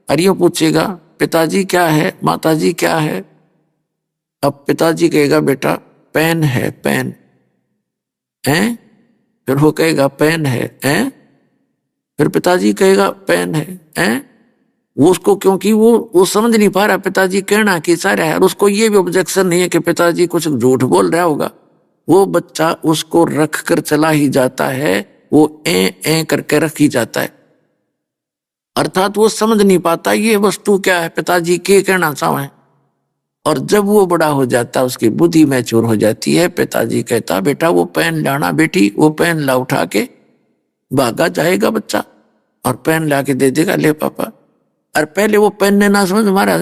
और ये पूछेगा पिताजी क्या है, माताजी क्या है। अब पिताजी कहेगा बेटा पेन है, पेन है। फिर वो कहेगा पेन है, फिर पिताजी कहेगा पेन है। वो उसको, क्योंकि वो समझ नहीं पा रहा पिताजी कहना कि सारा है, और उसको ये भी ऑब्जेक्शन नहीं है कि पिताजी कुछ झूठ बोल रहा होगा। वो बच्चा उसको रख कर चला ही जाता है, वो ए करके रख ही जाता है। अर्थात वो समझ नहीं पाता ये वस्तु क्या है, पिताजी क्या कहना चाहे। और जब वो बड़ा हो जाता, उसकी बुद्धि मैच्योर हो जाती है, पिताजी कहता बेटा वो पेन लाना, बेटी वो पेन ला, उठा के भागा जाएगा बच्चा और पेन ला के दे देगा, ले पापा। और पहले वो पेन ने ना समझ मारा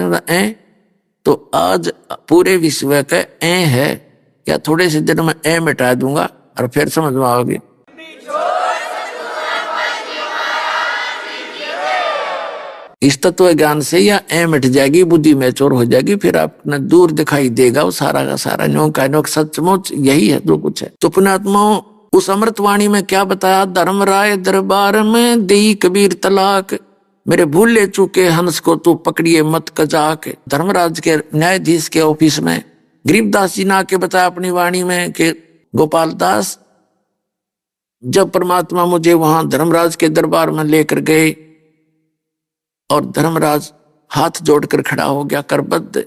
तो आज पूरे विश्व का है, या थोड़े से दिन में मिटा दूंगा और फिर समझ में आओगे। इस तत्व ज्ञान से या मिट जाएगी, बुद्धि मैच्योर हो जाएगी, फिर आपने दूर दिखाई देगा वो सारा का सारा न्यों का न्यों। सचमुच यही है जो कुछ है। तो पुण्यात्माओं, उस अमृतवाणी में क्या बताया, धर्मराय दरबार में देई कबीर तलाक, मेरे भूले चूके हंस को तू पकड़िए मत कजाक। धर्मराज के न्यायाधीश के ऑफिस में गरीबदास जी ने आके बताया अपनी वाणी में कि गोपाल दास, जब परमात्मा मुझे वहां धर्मराज के दरबार में लेकर गए और धर्मराज हाथ जोड़कर खड़ा हो गया करबद्ध,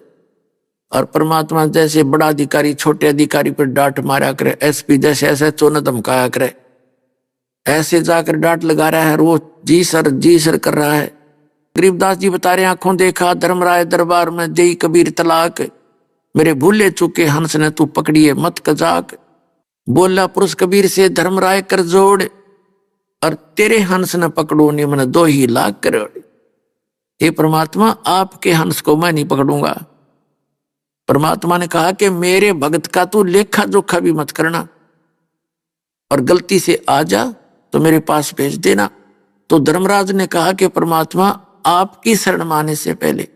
और परमात्मा जैसे बड़ा अधिकारी छोटे अधिकारी पर डांट मारा करे, एसपी जैसे ऐसे चोन धमकाया करे, ऐसे जाकर डांट लगा रहा है, वो जी सर कर रहा है। गरीबदास जी बता रहे आंखों देखा धर्मराय दरबार में देई कबीर तलाक, मेरे भूले चूके हंस ने तू पकड़िए मत कजाक। बोला पुरुष कबीर से धर्मराय कर जोड़, और तेरे हंस ने पकड़ो नहीं मन 2 लाख करोड़। हे परमात्मा, आपके हंस को मैं नहीं पकड़ूंगा। परमात्मा ने कहा कि मेरे भक्त का तू लेखा जोखा भी मत करना, और गलती से आ जा तो मेरे पास भेज देना। तो धर्मराज ने कहा कि परमात्मा, आपकी शरण माने से पहले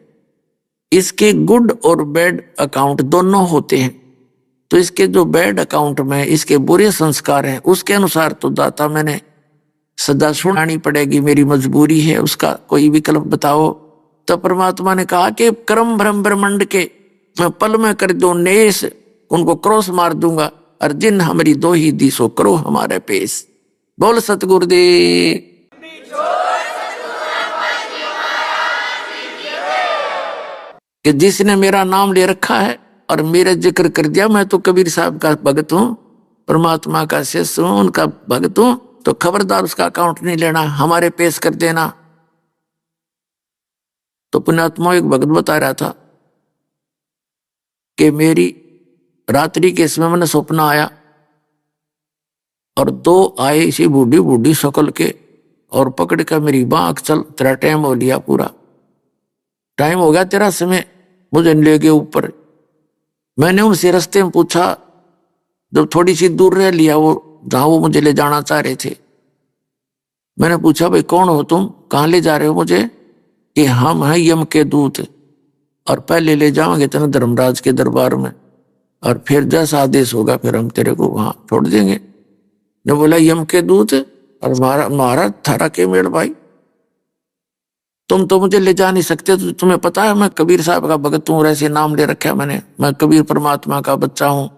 इसके गुड और बैड अकाउंट दोनों होते हैं। तो इसके जो बैड अकाउंट में इसके बुरे संस्कार हैं, उसके अनुसार तो दाता मैंने सजा सुनानी पड़ेगी, मेरी मजबूरी है, उसका कोई विकल्प बताओ। तो परमात्मा ने कहा कि कर्म भ्रम ब्रह्मंड के मैं पल में कर दो नेस, उनको क्रॉस मार दूंगा, और जिन हमारी 2 दिशो करो हमारे पेश। बोल सतगुरुदेव। कि जिसने मेरा नाम ले रखा है और मेरा जिक्र कर दिया, मैं तो कबीर साहब का भगत हूं, परमात्मा का शिष्य हूं, उनका भगत हूं, तो खबरदार उसका अकाउंट नहीं लेना, हमारे पेश कर देना। तो पुण्यात्मा एक भगत बता रहा था कि मेरी रात्रि के समय मैंने सपना आया और दो आए इसी बूढ़ी बूढ़ी शक्ल के और पकड़ कर मेरी बांह, चल तेरा टाइम हो लिया, पूरा टाइम हो गया तेरा समय, मुझे ले गए ऊपर। मैंने उनसे रास्ते में पूछा, जब थोड़ी सी दूर रह लिया वो जहां वो मुझे ले जाना चाह रहे थे, मैंने पूछा भाई कौन हो तुम, कहाँ ले जा रहे हो मुझे? कि हम हैं यम के दूत और पहले ले जाओगे तेरे धर्मराज के दरबार में और फिर जैसा आदेश होगा फिर हम तेरे को वहां छोड़ देंगे। ने बोला यम के दूत और महाराज थारा के मेड़ भाई, तुम तो मुझे ले जा नहीं सकते, तो तुम्हें पता है मैं कबीर साहब का भगत हूँ, ऐसे नाम ले रखा है मैंने, मैं कबीर परमात्मा का बच्चा हूँ,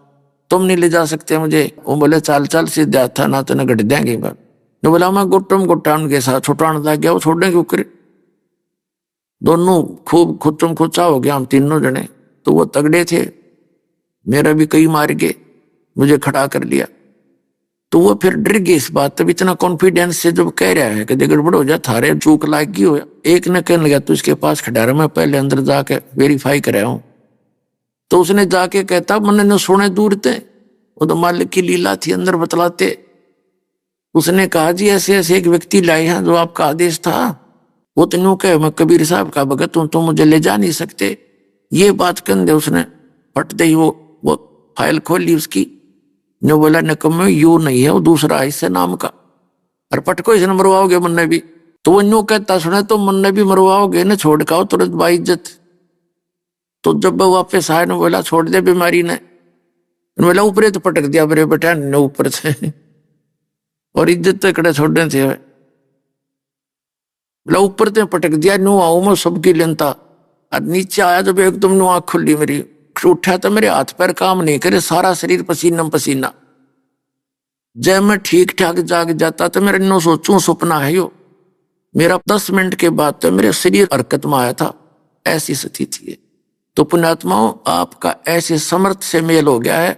तुम नहीं ले जा सकते मुझे। वो बोले चाल चाल सीधा था ना, तो न गट देंगे। ने बोला मैं गुट्टम गुट्टा उनके साथ छुटाने लग गया, वो छोड़ने के ऊपर दोनों खूब खुचम खुचा हो गया, हम तीनों जने। तो वो तगड़े थे, मेरा भी कई मार गए, मुझे खड़ा कर लिया। तो वो फिर डर गए इस बात, तब इतना कॉन्फिडेंस से जब कह रहा है कि गड़बड़ हो जा, थारे चूक लाग गई हो। एक ने कहने लगा तू इसके पास खड़ा रहा, मैं पहले अंदर जाके वेरीफाई कराया हूं। तो उसने जाके कहता मैंने न सुने दूर थे, वो तो मालिक की लीला थी, अंदर बतलाते। उसने कहा जी ऐसे ऐसे एक व्यक्ति लाए हैं जो आपका आदेश था, वो तो यूं कहे मैं कबीर साहब का भगत हूं, तो मुझे ले जा नहीं सकते। ये बात कर दे उसने फट दे वो फाइल खोली उसकी, ने बोला निकम्मे यू नहीं है, वो दूसरा है इससे नाम का, और पटको इसने मरवाओगे मुन्ने भी। तो वो यूं कहता सुने तो मुन्ने भी मरवाओगे न, छोड़ का तुरंत बाइज्जत। तो जब वो वापस आए ने बोला छोड़ दे बीमारी ने, बोला ऊपर तो पटक दिया मेरे बेटा ने ऊपर से और इज्जत तो कड़े छोड़ने थे, बोला ऊपर तो पटक दिया, नो आओ मैं सबकी लेनता। और नीचे आया जब एकदम नो आँख खुली मेरी, उठा तो मेरे हाथ पैर काम नहीं करे, सारा शरीर पसीना पसीना। जब मैं ठीक ठाक जाग जाता तो मेरे नो सोचूं सपना है यो, मेरा 10 मिनट के बाद तो मेरे शरीर हरकत में आया था, ऐसी स्थिति है। तो पुण्यात्माओं आपका ऐसे समर्थ से मेल हो गया है,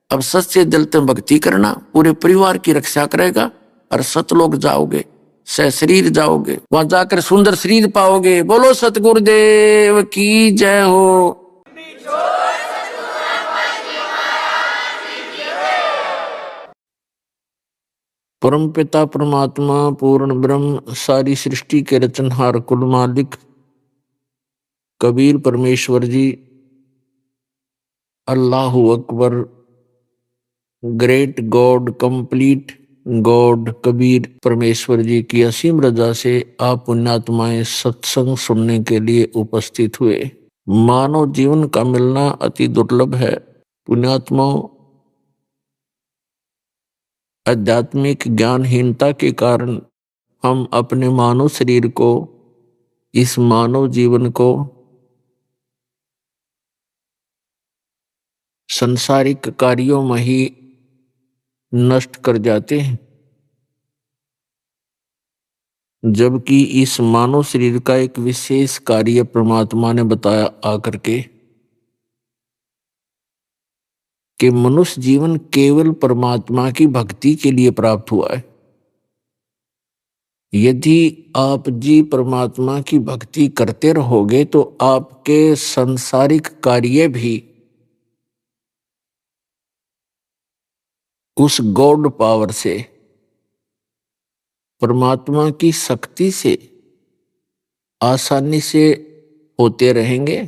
अब सच्चे दिल से भक्ति करना, पूरे परिवार की रक्षा करेगा और सतलोक जाओगे, शरीर जाओगे, वहां जाकर सुंदर शरीर पाओगे। बोलो सतगुरुदेव की जय हो। परम पिता परमात्मा पूर्ण ब्रह्म सारी सृष्टि के रचनहार कुल मालिक कबीर परमेश्वर जी, अल्लाहु Akbar, great God, complete God Kabir परमेश्वर जी की असीम रजा से आप पुण्यात्माएं सत्संग सुनने के लिए उपस्थित हुए। मानव जीवन का मिलना अति दुर्लभ है। पुण्यात्माओं आध्यात्मिक ज्ञानहीनता के कारण हम अपने मानव शरीर को, इस मानव जीवन को संसारिक कार्यों में ही नष्ट कर जाते हैं, जबकि इस मानव शरीर का एक विशेष कार्य परमात्मा ने बताया आकर के कि मनुष्य जीवन केवल परमात्मा की भक्ति के लिए प्राप्त हुआ है। यदि आप जी परमात्मा की भक्ति करते रहोगे तो आपके सांसारिक कार्य भी उस गॉड पावर से, परमात्मा की शक्ति से आसानी से होते रहेंगे,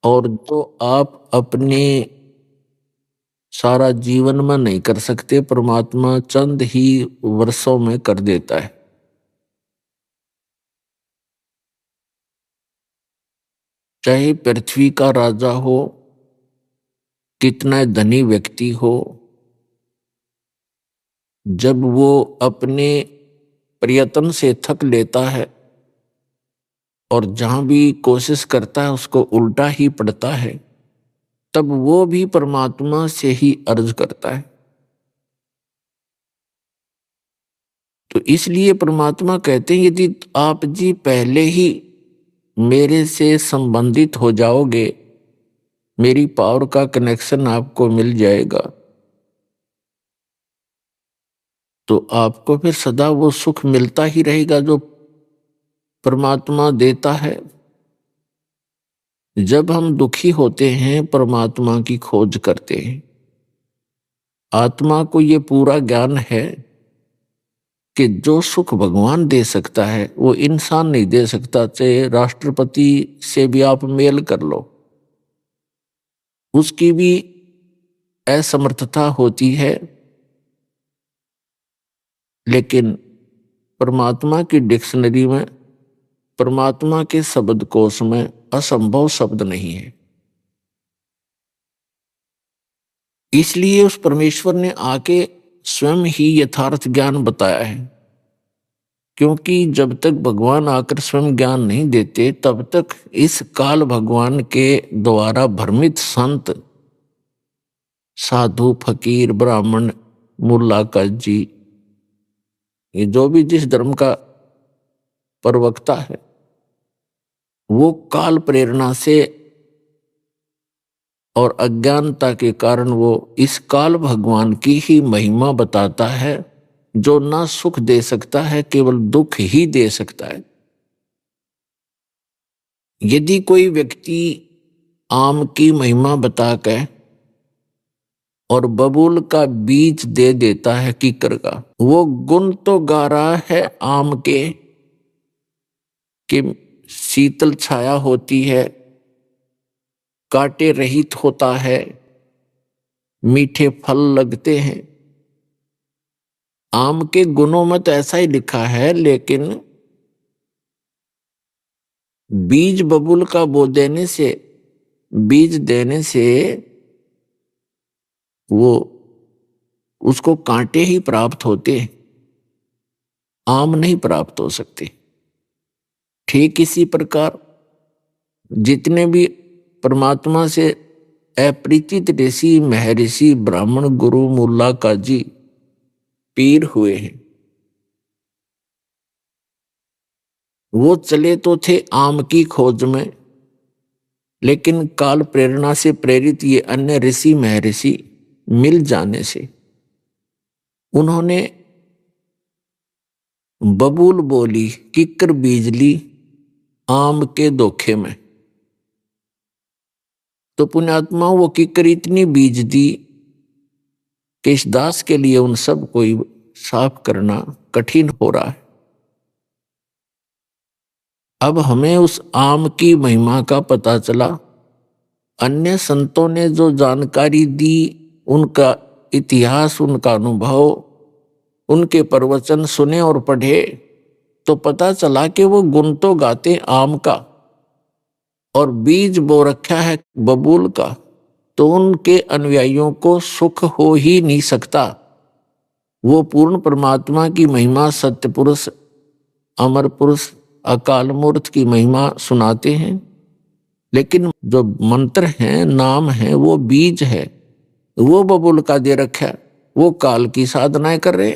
और जो आप अपने सारा जीवन में नहीं कर सकते, परमात्मा चंद ही वर्षों में कर देता है। चाहे पृथ्वी का राजा हो, कितना धनी व्यक्ति हो, जब वो अपने प्रयत्न से थक लेता है और जहां भी कोशिश करता है उसको उल्टा ही पड़ता है, तब वो भी परमात्मा से ही अर्ज करता है। तो इसलिए परमात्मा कहते हैं यदि आप जी पहले ही मेरे से संबंधित हो जाओगे, मेरी पावर का कनेक्शन आपको मिल जाएगा, तो आपको फिर सदा वो सुख मिलता ही रहेगा जो परमात्मा देता है। जब हम दुखी होते हैं परमात्मा की खोज करते हैं। आत्मा को ये पूरा ज्ञान है कि जो सुख भगवान दे सकता है वो इंसान नहीं दे सकता, चाहे राष्ट्रपति से भी आप मेल कर लो, उसकी भी असमर्थता होती है। लेकिन परमात्मा की डिक्शनरी में, परमात्मा के शब्दकोश में असंभव शब्द नहीं है। इसलिए उस परमेश्वर ने आके स्वयं ही यथार्थ ज्ञान बताया है, क्योंकि जब तक भगवान आकर स्वयं ज्ञान नहीं देते तब तक इस काल भगवान के द्वारा भ्रमित संत, साधु, फकीर, ब्राह्मण, मुल्ला, काजी, ये जो भी जिस धर्म का प्रवक्ता है, वो काल प्रेरणा से और अज्ञानता के कारण वो इस काल भगवान की ही महिमा बताता है, जो ना सुख दे सकता है, केवल दुख ही दे सकता है। यदि कोई व्यक्ति आम की महिमा बताकर और बबूल का बीज दे देता है कीकर का, वो गुण तो गा रहा है आम के कि शीतल छाया होती है, कांटे रहित होता है, मीठे फल लगते हैं। आम के गुणों में तो ऐसा ही लिखा है, लेकिन बीज बबूल का बो देने से, बीज देने से वो उसको कांटे ही प्राप्त होते हैं, आम नहीं प्राप्त हो सकते। ठीक इसी प्रकार जितने भी परमात्मा से अपरिचित ऋषि, महर्षि, ब्राह्मण, गुरु, मुल्ला, काजी, पीर हुए हैं, वो चले तो थे आम की खोज में, लेकिन काल प्रेरणा से प्रेरित ये अन्य ऋषि महर्षि मिल जाने से उन्होंने बबूल बोली, किक्कर बीज ली आम के धोखे में। तो पुण्यात्मा वो किक्कर इतनी बीज दी कि इस दास के लिए उन सब को साफ करना कठिन हो रहा है। अब हमें उस आम की महिमा का पता चला। अन्य संतों ने जो जानकारी दी, उनका इतिहास, उनका अनुभव, उनके प्रवचन सुने और पढ़े, तो पता चला कि वो गुण तो गाते आम का और बीज बो रखा है बबूल का, तो उनके अनुयायियों को सुख हो ही नहीं सकता। वो पूर्ण परमात्मा की महिमा, सत्य पुरुष, अमर पुरुष, अकाल मूर्त की महिमा सुनाते हैं, लेकिन जो मंत्र हैं, नाम है, वो बीज है, वो बबूल का दे रखा है। वो काल की साधनाएं कर रहे,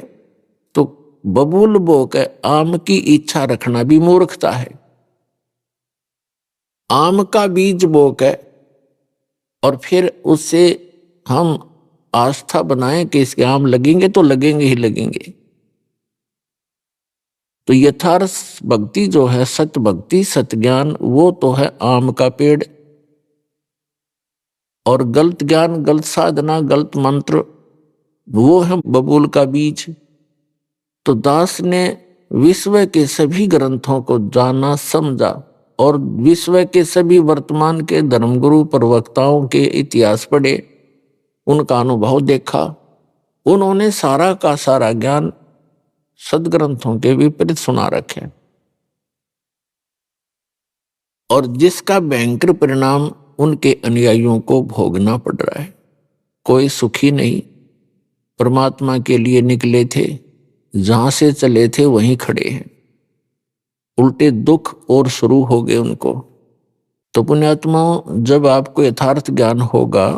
तो बबूल बो के आम की इच्छा रखना भी मूर्खता है। आम का बीज बो के और फिर उससे हम आस्था बनाएं कि इसके आम लगेंगे, तो लगेंगे ही लगेंगे। तो यथार्थ भक्ति जो है, सत्य भक्ति, सत्य ज्ञान, वो तो है आम का पेड़, और गलत ज्ञान, गलत साधना, गलत मंत्र, वो है बबूल का बीज। तो दास ने विश्व के सभी ग्रंथों को जाना, समझा, और विश्व के सभी वर्तमान के धर्मगुरु प्रवक्ताओं के इतिहास पढ़े, उनका अनुभव देखा। उन्होंने सारा का सारा ज्ञान सदग्रंथों के विपरीत सुना रखे, और जिसका भयंकर परिणाम उनके अनुयायियों को भोगना पड़ रहा है। कोई सुखी नहीं। परमात्मा के लिए निकले थे, जहां से चले थे वहीं खड़े हैं, उल्टे दुख और शुरू हो गए उनको। तो पुण्यात्माओं, जब आपको यथार्थ ज्ञान होगा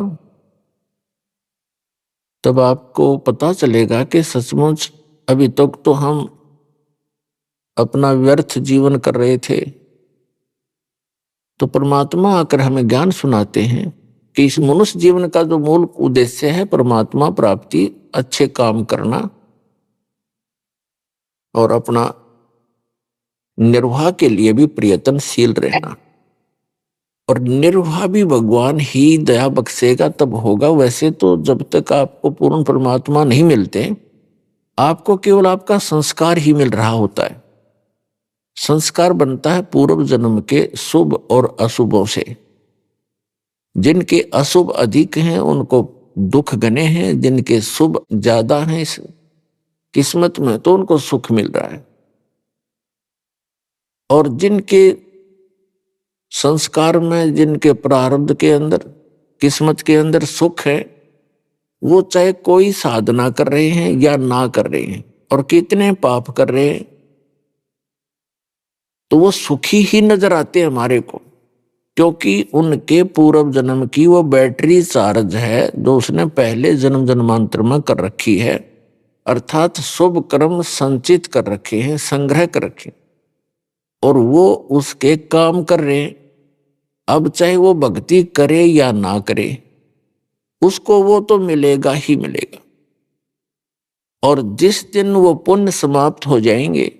तब आपको पता चलेगा कि सचमुच अभी तक तो हम अपना व्यर्थ जीवन कर रहे थे। तो परमात्मा आकर हमें ज्ञान सुनाते हैं कि इस मनुष्य जीवन का जो मूल उद्देश्य है परमात्मा प्राप्ति, अच्छे काम करना और अपना निर्वाह के लिए भी प्रयत्नशील रहना। और निर्वाह भी भगवान ही दया बख्शेगा तब होगा। वैसे तो जब तक आपको पूर्ण परमात्मा नहीं मिलते, आपको केवल आपका संस्कार ही मिल रहा होता है। संस्कार बनता है पूर्व जन्म के शुभ और अशुभों से। जिनके अशुभ अधिक हैं उनको दुख घने हैं, जिनके शुभ ज्यादा हैं इस किस्मत में तो उनको सुख मिल रहा है। और जिनके संस्कार में, जिनके प्रारब्ध के अंदर, किस्मत के अंदर सुख है, वो चाहे कोई साधना कर रहे हैं या ना कर रहे हैं और कितने पाप कर रहे हैं, तो वो सुखी ही नजर आते हैं हमारे को, क्योंकि उनके पूर्व जन्म की वो बैटरी चार्ज है जो उसने पहले जन्म जन्मांतर में कर रखी है, अर्थात शुभ कर्म संचित कर रखे हैं, संग्रह कर रखे, और वो उसके काम कर रहे हैं। अब चाहे वो भक्ति करे या ना करे, उसको वो तो मिलेगा ही मिलेगा। और जिस दिन वो पुण्य समाप्त हो जाएंगे,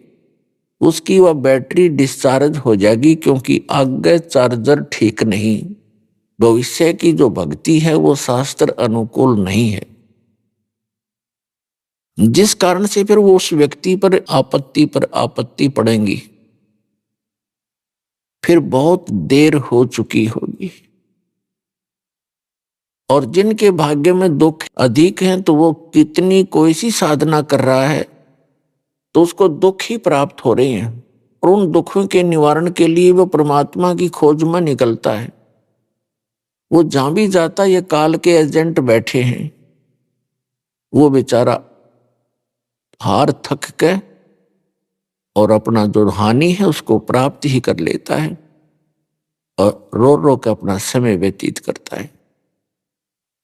उसकी वह बैटरी डिस्चार्ज हो जाएगी, क्योंकि आगे चार्जर ठीक नहीं। भविष्य की जो भक्ति है वो शास्त्र अनुकूल नहीं है, जिस कारण से फिर वो उस व्यक्ति पर आपत्ति पड़ेंगी, फिर बहुत देर हो चुकी होगी। और जिनके भाग्य में दुख अधिक हैं, तो वो कितनी कोई सी साधना कर रहा है तो उसको दुख ही प्राप्त हो रहे हैं, और उन दुखों के निवारण के लिए वो परमात्मा की खोज में निकलता है। वो जहां भी जाता, ये काल के एजेंट बैठे हैं, वो बेचारा हार थक के और अपना जो हानि है उसको प्राप्त ही कर लेता है और रो रो के अपना समय व्यतीत करता है।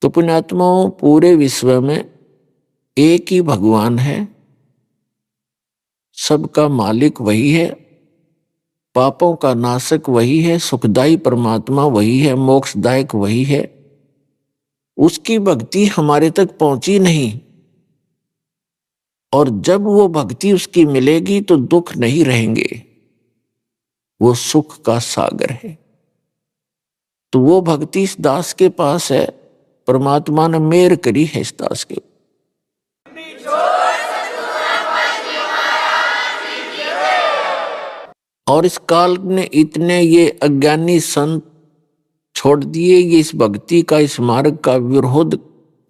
तो पुण्यात्माओं, पूरे विश्व में एक ही भगवान है, सबका मालिक वही है, पापों का नाशक वही है, सुखदायी परमात्मा वही है, मोक्षदायक वही है। उसकी भक्ति हमारे तक पहुंची नहीं, और जब वो भक्ति उसकी मिलेगी तो दुख नहीं रहेंगे, वो सुख का सागर है। तो वो भक्ति इस दास के पास है, परमात्मा ने मेहर करी है इस दास के। और इस काल ने इतने ये अज्ञानी संत छोड़ दिए, ये इस भक्ति का, इस मार्ग का विरोध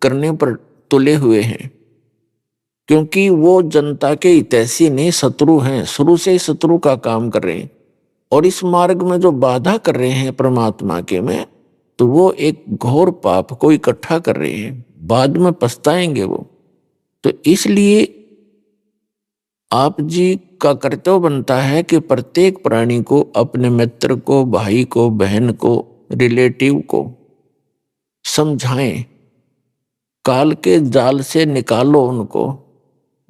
करने पर तुले हुए हैं, क्योंकि वो जनता के हितैषी नहीं, शत्रु हैं, शुरू से ही शत्रु का काम कर रहे हैं। और इस मार्ग में जो बाधा कर रहे हैं परमात्मा के में, तो वो एक घोर पाप को इकट्ठा कर रहे हैं, बाद में पछताएंगे वो। तो इसलिए आप जी का कर्तव्य बनता है कि प्रत्येक प्राणी को, अपने मित्र को, भाई को, बहन को, रिलेटिव को समझाएं, काल के जाल से निकालो उनको।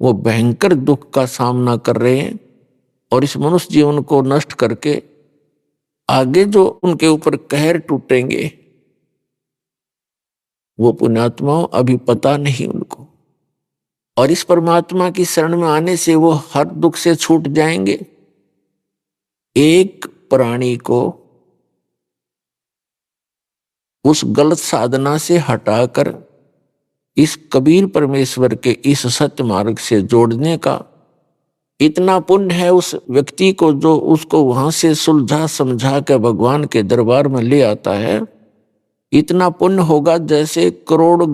वो भयंकर दुख का सामना कर रहे हैं, और इस मनुष्य जीवन को नष्ट करके आगे जो उनके ऊपर कहर टूटेंगे, वो पुण्यात्माओं अभी पता नहीं उनको। और इस परमात्मा की शरण में आने से वो हर दुख से छूट जाएंगे। एक प्राणी को उस गलत साधना से हटाकर इस कबीर परमेश्वर के इस सत्य मार्ग से जोड़ने का इतना पुण्य है उस व्यक्ति को, जो उसको वहां से सुलझा समझा के भगवान के दरबार में ले आता है। इतना पुण्य होगा जैसे करोड़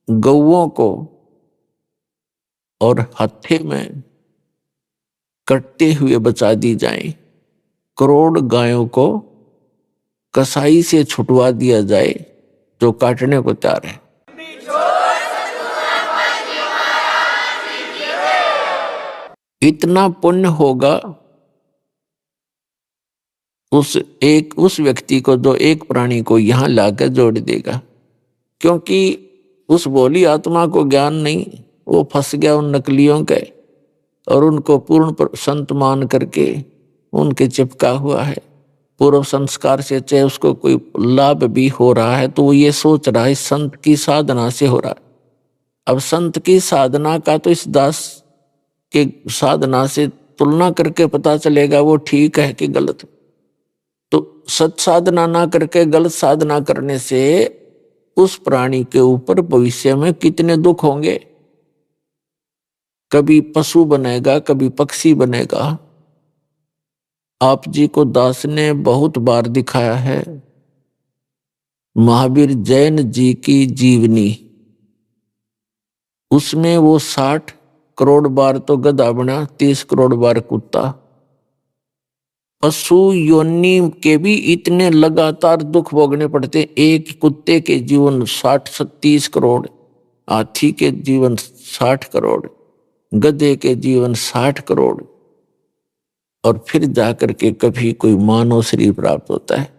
गौओं को और हत्थे में कटते हुए बचा दी जाए, करोड़ गायों को कसाई से छुटवा दिया जाए जो काटने को तैयार है। इतना पुण्य होगा उस व्यक्ति को जो एक प्राणी को यहां लाकर जोड़ देगा, क्योंकि उस भोली आत्मा को ज्ञान नहीं, वो फंस गया उन नकलियों के, और उनको पूर्ण संत मान करके उनके चिपका हुआ है। पूर्व संस्कार से चाहे उसको कोई लाभ भी हो रहा है तो वो ये सोच रहा है संत की साधना से हो रहा है। अब संत की साधना का तो इस दास के साधना से तुलना करके पता चलेगा वो ठीक है कि गलत। तो सत साधना ना करके गलत साधना करने से उस प्राणी के ऊपर भविष्य में कितने दुख होंगे। कभी पशु बनेगा, कभी पक्षी बनेगा। आप जी को दास ने बहुत बार दिखाया है। महावीर जैन जी की जीवनी, उसमें वो 60 करोड़ बार तो गधा बना, 30 करोड़ बार कुत्ता। पशु योनि के भी इतने लगातार दुख भोगने पड़ते। एक कुत्ते के जीवन 60-30 करोड़, हाथी के जीवन 60 करोड़, गधे के जीवन 60 करोड़, और फिर जाकर के कभी कोई मानव शरीर प्राप्त होता है।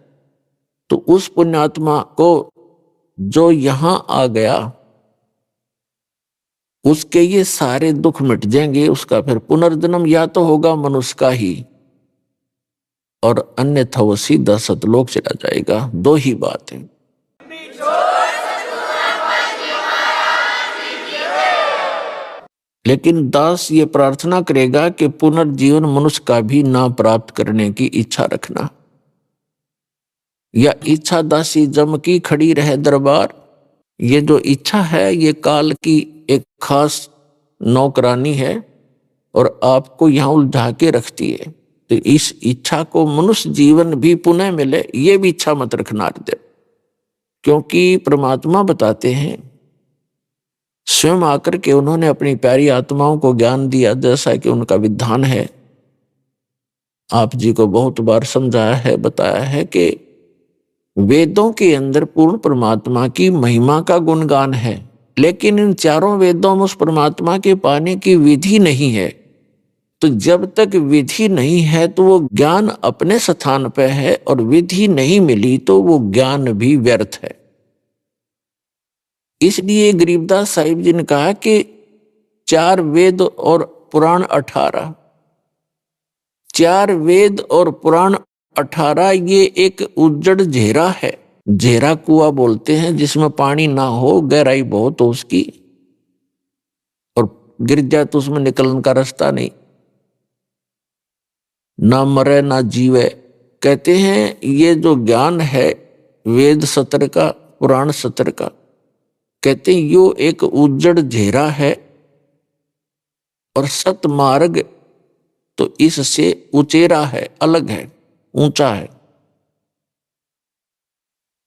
तो उस पुण्यात्मा को जो यहां आ गया, उसके ये सारे दुख मिट जाएंगे। उसका फिर पुनर्जन्म या तो होगा मनुष्य का ही, और अन्यथा वो सीधा सतलोक चला जाएगा। दो ही बात है। लेकिन दास ये प्रार्थना करेगा कि पुनर्जीवन मनुष्य का भी ना प्राप्त करने की इच्छा रखना, या इच्छा दासी जम की खड़ी रहे दरबार। ये जो इच्छा है ये काल की एक खास नौकरानी है और आपको यहां उलझा के रखती है। तो इस इच्छा को मनुष्य जीवन भी पुनः मिले, ये भी इच्छा मत रखना हृदय। क्योंकि परमात्मा बताते हैं, स्वयं आकर के उन्होंने अपनी प्यारी आत्माओं को ज्ञान दिया, जैसा कि उनका विधान है। आप जी को बहुत बार समझाया है, बताया है कि वेदों के अंदर पूर्ण परमात्मा की महिमा का गुणगान है, लेकिन इन चारों वेदों में उस परमात्मा के पाने की विधि नहीं है। तो जब तक विधि नहीं है तो वो ज्ञान अपने स्थान पर है, और विधि नहीं मिली तो वो ज्ञान भी व्यर्थ है। इसलिए गरीबदास साहिब जी ने कहा कि 4 वेद और पुराण 18, 4 वेद और पुराण 18, ये एक उज्जड़ घेरा है। घेरा कुआं बोलते हैं, जिसमें पानी ना हो, गहराई बहुत हो उसकी, और गिर जाए तो उसमें निकलने का रास्ता नहीं, ना मरे ना जीवे। कहते हैं ये जो ज्ञान है वेद सत्र का, पुराण सत्र का, कहते हैं यो एक उज्जड़ घेरा है, और सतमार्ग तो इससे उचेरा है, अलग है, ऊंचा है।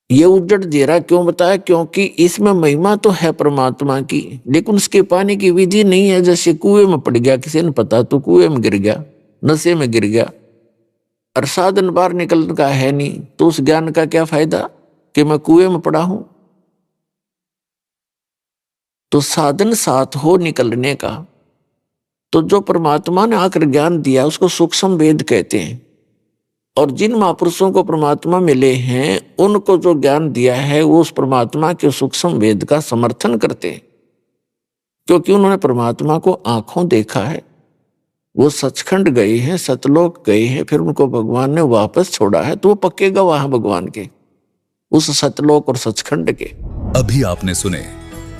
ये उज्जड़ घेरा क्यों बताया? क्योंकि इसमें महिमा तो है परमात्मा की, लेकिन उसके पाने की विधि नहीं है। जैसे कुएं में पड़ गया, किसी ने पता तो कुएं में गिर गया, नशे में गिर गया, और साधन बाहर निकलने का है नहीं, तो उस ज्ञान का क्या फायदा कि मैं कुएं में पड़ा हूं। तो साधन साथ हो निकलने का, तो जो परमात्मा ने आकर ज्ञान दिया उसको सूक्ष्म वेद कहते हैं। और जिन महापुरुषों को परमात्मा मिले हैं, उनको जो ज्ञान दिया है वो उस परमात्मा के सूक्ष्म वेद का समर्थन करते हैं, क्योंकि उन्होंने परमात्मा को आंखों देखा है। वो सचखंड गए हैं, सतलोक गए हैं, फिर उनको भगवान ने वापस छोड़ा है, तो वो पक्केगा वहां भगवान के, उस सतलोक और सचखंड के। अभी आपने सुने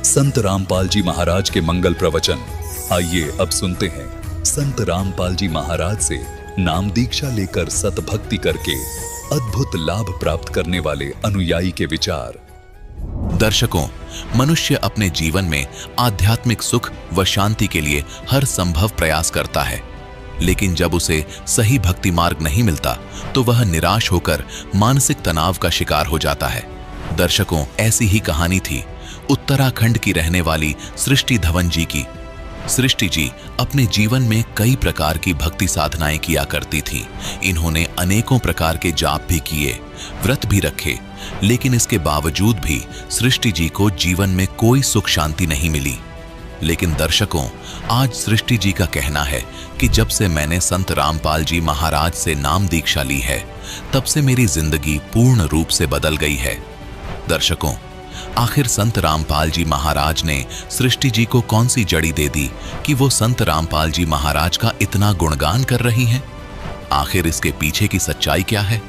संत रामपाल जी महाराज के मंगल प्रवचन। आइए अब सुनते हैं संत रामपाल जी महाराज से नाम दीक्षा लेकर सतभक्ति करके अद्भुत लाभ प्राप्त करने वाले अनुयायी के विचार। दर्शकों, मनुष्य अपने जीवन में आध्यात्मिक सुख व शांति के लिए हर संभव प्रयास करता है, लेकिन जब उसे सही भक्ति मार्ग नहीं मिलता तो वह निराश होकर मानसिक तनाव का शिकार हो जाता है। दर्शकों, ऐसी ही कहानी थी उत्तराखंड की रहने वाली सृष्टि धवन जी की। सृष्टि जी अपने जीवन में कई प्रकार की भक्ति साधनाएं किया करती थीं। इन्होंने अनेकों प्रकार के जाप भी किए, व्रत भी रखे, लेकिन इसके बावजूद भी सृष्टि जी को जीवन में कोई सुख शांति नहीं मिली। लेकिन दर्शकों, आज सृष्टि जी का कहना है कि जब से मैंने संत रामपाल जी महाराज से नाम दीक्षा ली है, तब से मेरी जिंदगी पूर्ण रूप से बदल गई है। दर्शकों, आखिर संत रामपाल जी महाराज ने सृष्टि जी को कौन सी जड़ी दे दी कि वो संत रामपाल जी महाराज का इतना गुणगान कर रही हैं? आखिर इसके पीछे की सच्चाई क्या है?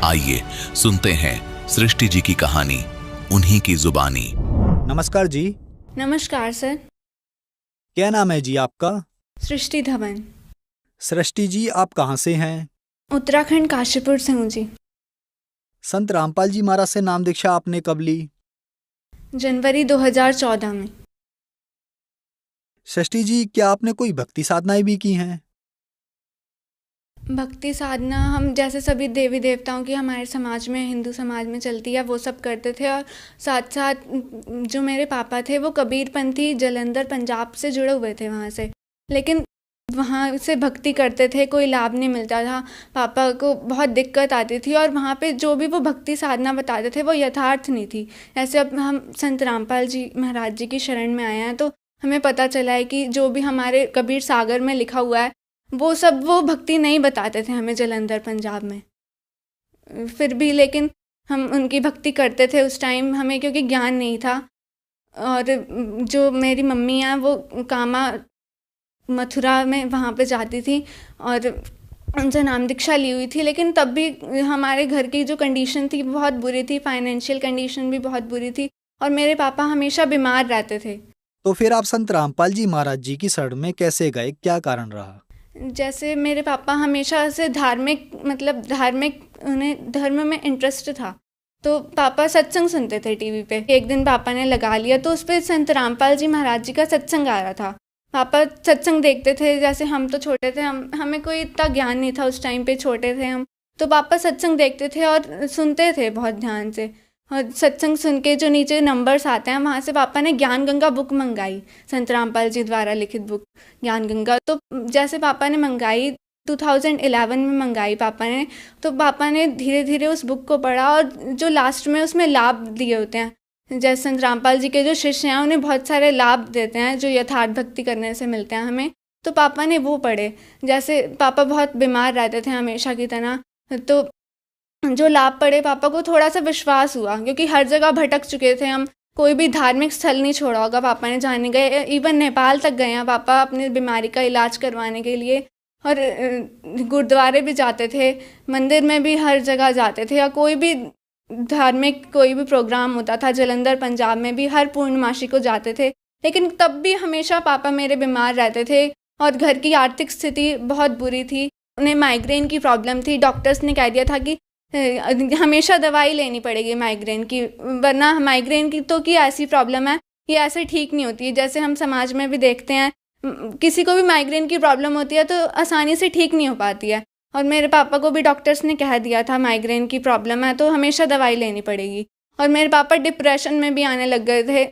आइए सुनते हैं सृष्टि जी की कहानी, उन्हीं की जुबानी। नमस्कार जी। नमस्कार सर। क्या नाम है जी आपका? सृष्टि धवन। सृष्टि जी, आप कहाँ से हैं? उत्तराखंड काशीपुर से हूँ जी। संत रामपाल जी महाराज से नाम दीक्षा आपने कब ली? जनवरी 2014 में। षष्ठी जी, क्या आपने कोई भक्ति साधनाएं भी की हैं? भक्ति साधना हम जैसे सभी देवी देवताओं की हमारे समाज में, हिंदू समाज में चलती है, वो सब करते थे। और साथ साथ जो मेरे पापा थे वो कबीरपंथी जलंधर पंजाब से जुड़े हुए थे वहाँ से, लेकिन वहाँ से भक्ति करते थे, कोई लाभ नहीं मिलता था, पापा को बहुत दिक्कत आती थी। और वहाँ पे जो भी वो भक्ति साधना बताते थे वो यथार्थ नहीं थी। ऐसे अब हम संत रामपाल जी महाराज जी की शरण में आए हैं तो हमें पता चला है कि जो भी हमारे कबीर सागर में लिखा हुआ है वो सब वो भक्ति नहीं बताते थे हमें जलंधर पंजाब में। फिर भी लेकिन हम उनकी भक्ति करते थे उस टाइम, हमें क्योंकि ज्ञान नहीं था। और जो मेरी मम्मी हैं वो कामा मथुरा में वहाँ पे जाती थी और उनसे नाम दीक्षा ली हुई थी, लेकिन तब भी हमारे घर की जो कंडीशन थी बहुत बुरी थी, फाइनेंशियल कंडीशन भी बहुत बुरी थी और मेरे पापा हमेशा बीमार रहते थे। तो फिर आप संत रामपाल जी महाराज जी की शरण में कैसे गए, क्या कारण रहा? जैसे मेरे पापा हमेशा से धार्मिक उन्हें धर्म में इंटरेस्ट था, तो पापा सत्संग सुनते थे टीवी पे। एक दिन पापा ने लगा लिया तो उस पर संत रामपाल जी महाराज जी का सत्संग आ रहा था। पापा सत्संग देखते थे, जैसे हम तो छोटे थे, हमें कोई इतना ज्ञान नहीं था उस टाइम पे, छोटे थे हम, तो पापा सत्संग देखते थे और सुनते थे बहुत ध्यान से। और सत्संग सुन के जो नीचे नंबर्स आते हैं वहाँ से पापा ने ज्ञान गंगा बुक मंगाई, संत रामपाल जी द्वारा लिखित बुक ज्ञान गंगा। तो जैसे पापा ने मंगाई 2011 में मंगाई पापा ने, तो पापा ने धीरे धीरे उस बुक को पढ़ा और जो लास्ट में उसमें लाभ दिए होते हैं, जैसे संत रामपाल जी के जो शिष्य हैं उन्हें बहुत सारे लाभ देते हैं जो यथार्थ भक्ति करने से मिलते हैं हमें, तो पापा ने वो पढ़े। जैसे पापा बहुत बीमार रहते थे हमेशा की तरह, तो जो लाभ पढ़े पापा को थोड़ा सा विश्वास हुआ, क्योंकि हर जगह भटक चुके थे हम, कोई भी धार्मिक स्थल नहीं छोड़ा होगा पापा ने जाने गए, इवन नेपाल तक गए हैं पापा अपनी बीमारी का इलाज करवाने के लिए। और गुरुद्वारे भी जाते थे, मंदिर में भी हर जगह जाते थे, या कोई भी धार्मिक कोई भी प्रोग्राम होता था जलंधर पंजाब में भी हर पूर्णमासी को जाते थे। लेकिन तब भी हमेशा पापा मेरे बीमार रहते थे और घर की आर्थिक स्थिति बहुत बुरी थी, उन्हें माइग्रेन की प्रॉब्लम थी। डॉक्टर्स ने कह दिया था कि हमेशा दवाई लेनी पड़ेगी माइग्रेन की, वरना माइग्रेन की तो की ऐसी प्रॉब्लम है ये ऐसे ठीक नहीं होती है। जैसे हम समाज में भी देखते हैं किसी को भी माइग्रेन की प्रॉब्लम होती है तो आसानी से ठीक नहीं हो पाती है, और मेरे पापा को भी डॉक्टर्स ने कह दिया था माइग्रेन की प्रॉब्लम है तो हमेशा दवाई लेनी पड़ेगी। और मेरे पापा डिप्रेशन में भी आने लग गए थे,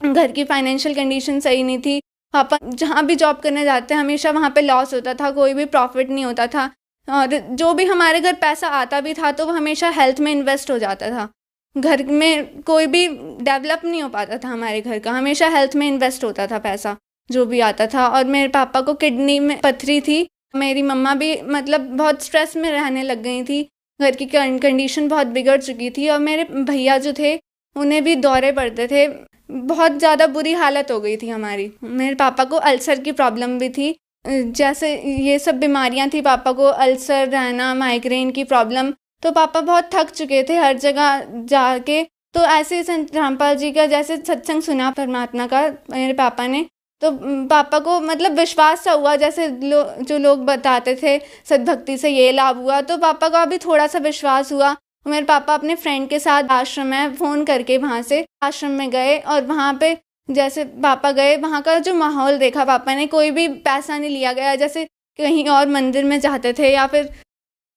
घर की फाइनेंशियल कंडीशन सही नहीं थी। पापा जहाँ भी जॉब करने जाते हमेशा वहाँ पे लॉस होता था, कोई भी प्रॉफिट नहीं होता था, और जो भी हमारे घर पैसा आता भी था तो वो हमेशा हेल्थ में इन्वेस्ट हो जाता था। घर में कोई भी डेवलप नहीं हो पाता था हमारे घर का, हमेशा हेल्थ में इन्वेस्ट होता था पैसा जो भी आता था। और मेरे पापा को किडनी में पथरी थी, मेरी मम्मा भी मतलब बहुत स्ट्रेस में रहने लग गई थी, घर की कंडीशन बहुत बिगड़ चुकी थी। और मेरे भैया जो थे उन्हें भी दौरे पड़ते थे, बहुत ज़्यादा बुरी हालत हो गई थी हमारी। मेरे पापा को अल्सर की प्रॉब्लम भी थी, जैसे ये सब बीमारियां थी पापा को, अल्सर रहना, माइग्रेन की प्रॉब्लम, तो पापा बहुत थक चुके थे हर जगह जाके। तो ऐसे संत रामपाल जी का जैसे सत्संग सुना परमात्मा का मेरे पापा ने, तो पापा को मतलब विश्वास सा हुआ, जैसे जो लोग बताते थे सद्भक्ति से ये लाभ हुआ, तो पापा का भी थोड़ा सा विश्वास हुआ। मेरे पापा अपने फ्रेंड के साथ आश्रम में फ़ोन करके वहाँ से आश्रम में गए, और वहाँ पे जैसे पापा गए वहाँ का जो माहौल देखा पापा ने, कोई भी पैसा नहीं लिया गया। जैसे कहीं और मंदिर में जाते थे या फिर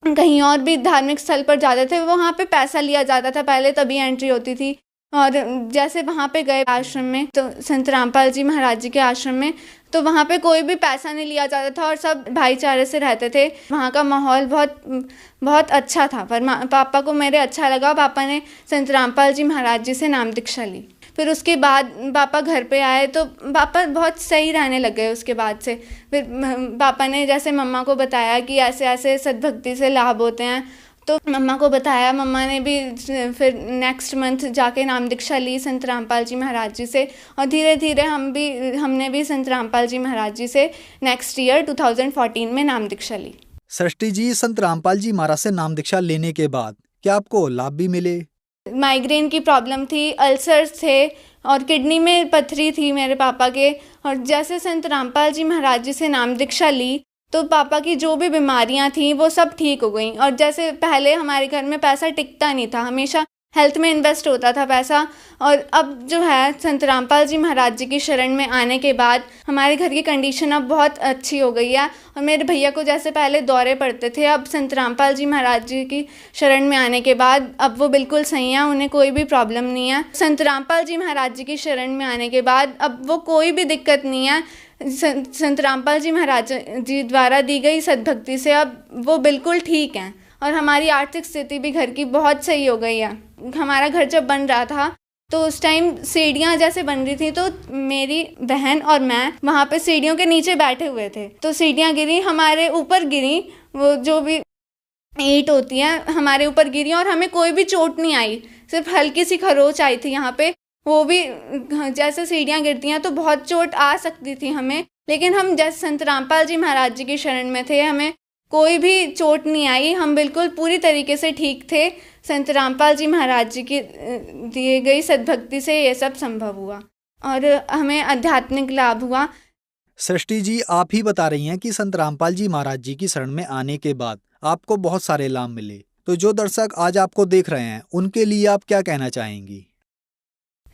कहीं और भी धार्मिक स्थल पर जाते थे, वहाँ पे पैसा लिया जाता था पहले, तभी एंट्री होती थी। और जैसे वहाँ पे गए आश्रम में, तो संत रामपाल जी महाराज जी के आश्रम में, तो वहाँ पे कोई भी पैसा नहीं लिया जाता था और सब भाईचारे से रहते थे। वहाँ का माहौल बहुत अच्छा था, पर पापा को मेरे अच्छा लगा। पापा ने संत रामपाल जी महाराज जी से नाम दीक्षा ली। फिर उसके बाद पापा घर पे आए तो पापा बहुत सही रहने लग गए उसके बाद से। फिर पापा ने जैसे मम्मा को बताया कि ऐसे ऐसे सद्भक्ति से लाभ होते हैं, तो मम्मा को बताया। मम्मा ने भी फिर नेक्स्ट मंथ जाके नाम दीक्षा ली संत रामपाल जी महाराज जी से, और धीरे धीरे हमने भी संत रामपाल जी महाराज जी से नेक्स्ट ईयर 2014 में नाम दीक्षा ली। सृष्टि जी, संत रामपाल जी महाराज से नाम दीक्षा लेने के बाद क्या आपको लाभ भी मिले? माइग्रेन की प्रॉब्लम थी, अल्सर्स थे और किडनी में पथरी थी मेरे पापा के, और जैसे संत रामपाल जी महाराज जी से नाम दीक्षा ली तो पापा की जो भी बीमारियां थी वो सब ठीक हो गई। और जैसे पहले हमारे घर में पैसा टिकता नहीं था, हमेशा हेल्थ में इन्वेस्ट होता था पैसा, और अब जो है संत रामपाल जी महाराज जी की शरण में आने के बाद हमारे घर की कंडीशन अब बहुत अच्छी हो गई है। और मेरे भैया को जैसे पहले दौरे पड़ते थे, अब संत रामपाल जी महाराज जी की शरण में आने के बाद अब वो बिल्कुल सही हैं, उन्हें कोई भी प्रॉब्लम नहीं है। संत रामपाल जी महाराज जी की शरण में आने के बाद अब वो कोई भी दिक्कत नहीं है। संत रामपाल जी महाराज जी द्वारा दी गई सद्भक्ति से अब वो बिल्कुल ठीक हैं, और हमारी आर्थिक स्थिति भी घर की बहुत सही हो गई है। हमारा घर जब बन रहा था तो उस टाइम सीढ़ियाँ जैसे बन रही थी, तो मेरी बहन और मैं वहाँ पे सीढ़ियों के नीचे बैठे हुए थे, तो सीढ़ियाँ गिरी, हमारे ऊपर गिरी, वो जो भी ईंट होती हैं हमारे ऊपर गिरी, और हमें कोई भी चोट नहीं आई, सिर्फ हल्की सी खरोच आई थी यहाँ पे। वो भी जैसे सीढ़ियाँ गिरती हैं तो बहुत चोट आ सकती थी हमें, लेकिन हम जैसे संत रामपाल जी महाराज जी की शरण में थे, हमें कोई भी चोट नहीं आई, हम बिल्कुल पूरी तरीके से ठीक थे। संत रामपाल जी महाराज जी की दिए गई सद्भक्ति से ये सब संभव हुआ और हमें आध्यात्मिक लाभ हुआ। सृष्टि जी, आप ही बता रही हैं कि संत रामपाल जी महाराज जी की शरण में आने के बाद आपको बहुत सारे लाभ मिले, तो जो दर्शक आज आपको देख रहे हैं उनके लिए आप क्या कहना चाहेंगी?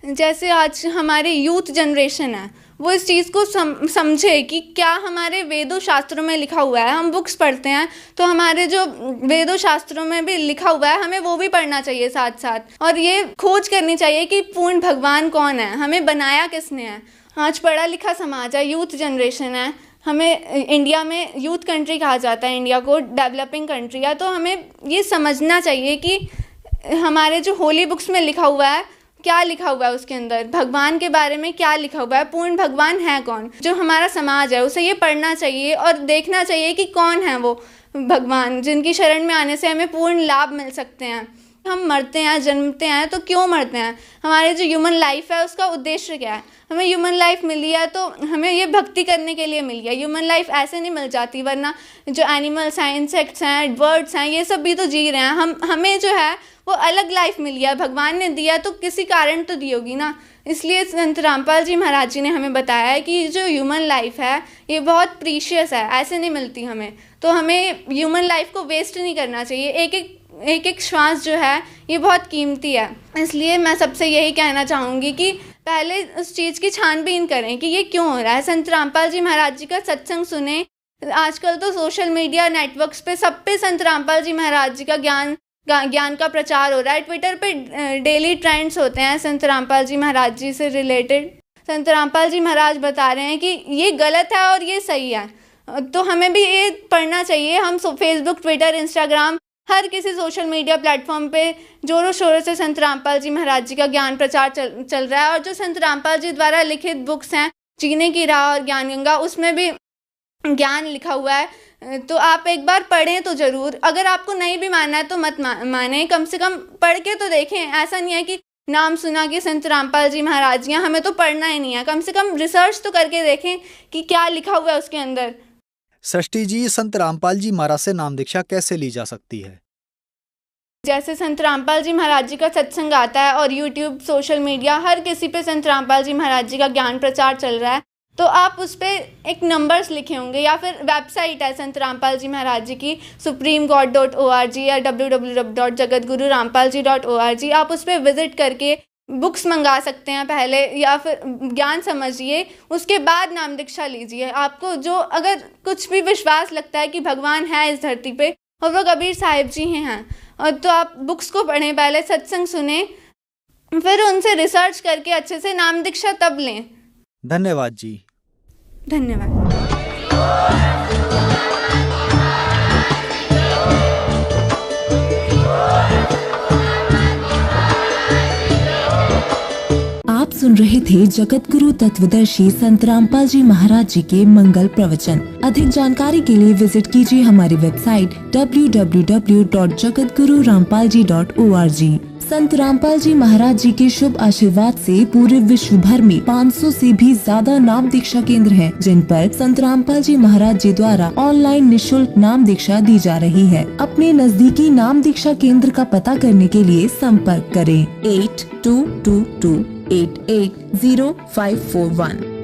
जैसे आज हमारे यूथ जनरेशन है, वो इस चीज़ को समझे कि क्या हमारे वेदों शास्त्रों में लिखा हुआ है। हम बुक्स पढ़ते हैं तो हमारे जो वेदों शास्त्रों में भी लिखा हुआ है हमें वो भी पढ़ना चाहिए साथ साथ, और ये खोज करनी चाहिए कि पूर्ण भगवान कौन है, हमें बनाया किसने है। आज पढ़ा लिखा समाज है, यूथ जनरेशन है, हमें इंडिया में यूथ कंट्री कहा जाता है, इंडिया को डेवलपिंग कंट्री है, तो हमें ये समझना चाहिए कि हमारे जो होली बुक्स में लिखा हुआ है क्या लिखा हुआ है, उसके अंदर भगवान के बारे में क्या लिखा हुआ है, पूर्ण भगवान है कौन। जो हमारा समाज है उसे ये पढ़ना चाहिए और देखना चाहिए कि कौन है वो भगवान जिनकी शरण में आने से हमें पूर्ण लाभ मिल सकते हैं। हम मरते हैं, जन्मते हैं, तो क्यों मरते हैं? हमारे जो ह्यूमन लाइफ है उसका उद्देश्य क्या है? हमें ह्यूमन लाइफ मिली है तो हमें ये भक्ति करने के लिए मिली है। ह्यूमन लाइफ ऐसे नहीं मिल जाती, वरना जो एनिमल्स हैं, इंसेक्ट्स हैं, बर्ड्स हैं, ये सब भी तो जी रहे हैं। हमें जो है वो अलग लाइफ मिली है, भगवान ने दिया तो किसी कारण तो दी होगी ना। इसलिए संत रामपाल जी महाराज जी ने हमें बताया है कि जो ह्यूमन लाइफ है ये बहुत प्रीशियस है, ऐसे नहीं मिलती हमें, तो हमें ह्यूमन लाइफ को वेस्ट नहीं करना चाहिए। एक एक श्वास जो है ये बहुत कीमती है। इसलिए मैं सबसे यही कहना चाहूँगी कि पहले उस चीज़ की छानबीन करें कि ये क्यों हो रहा है। संत रामपाल जी महाराज जी का सत्संग सुने। आजकल तो सोशल मीडिया नेटवर्क्स पे सब पे संत रामपाल जी महाराज जी का ज्ञान का प्रचार हो रहा है। ट्विटर पे डेली ट्रेंड्स होते हैं संत रामपाल जी महाराज जी से रिलेटेड। संत रामपाल जी महाराज बता रहे हैं कि ये गलत है और ये सही है, तो हमें भी ये पढ़ना चाहिए। हम फेसबुक, ट्विटर, इंस्टाग्राम, हर किसी सोशल मीडिया प्लेटफॉर्म पे जोरों शोरों से संत रामपाल जी महाराज जी का ज्ञान प्रचार चल रहा है। और जो संत रामपाल जी द्वारा लिखित बुक्स हैं, जीने की राह और ज्ञान गंगा, उसमें भी ज्ञान लिखा हुआ है, तो आप एक बार पढ़ें तो ज़रूर। अगर आपको नहीं भी मानना है तो मत माने, कम से कम पढ़ के तो देखें। ऐसा नहीं है कि नाम सुना कि संत रामपाल जी महाराज जी, हमें तो पढ़ना ही नहीं है, कम से कम रिसर्च तो करके देखें कि क्या लिखा हुआ है उसके अंदर। सृष्टि जी, संत रामपाल जी महाराज से नाम दीक्षा कैसे ली जा सकती है? जैसे संत रामपाल जी महाराज जी का सत्संग आता है और यूट्यूब, सोशल मीडिया, हर किसी पे संत रामपाल जी महाराज जी का ज्ञान प्रचार चल रहा है, तो आप उस पर एक नंबर्स लिखे होंगे, या फिर वेबसाइट है संत रामपाल जी महाराज जी की supremegod.org या www.jagatgururampalji.org। आप उस पर विजिट करके बुक्स मंगा सकते हैं पहले, या फिर ज्ञान समझिए, उसके बाद नाम दीक्षा लीजिए। आपको जो अगर कुछ भी विश्वास लगता है कि भगवान है इस धरती पे और वो कबीर साहिब जी हैं, और तो आप बुक्स को पढ़ें, पहले सत्संग सुने, फिर उनसे रिसर्च करके अच्छे से नाम दीक्षा तब लें। धन्यवाद जी। धन्यवाद। आप सुन रहे थे जगत गुरु तत्वदर्शी संत रामपाल जी महाराज जी के मंगल प्रवचन। अधिक जानकारी के लिए विजिट कीजिए हमारी वेबसाइट www.jagatgururampalji.org। संत रामपाल जी महाराज जी के शुभ आशीर्वाद से पूरे विश्व भर में 500 से भी ज्यादा नाम दीक्षा केंद्र हैं, जिन पर संत रामपाल जी महाराज जी द्वारा ऑनलाइन निशुल्क नाम दीक्षा दी जा रही है। अपने नजदीकी नाम दीक्षा केंद्र का पता करने के लिए संपर्क करें 8222880541।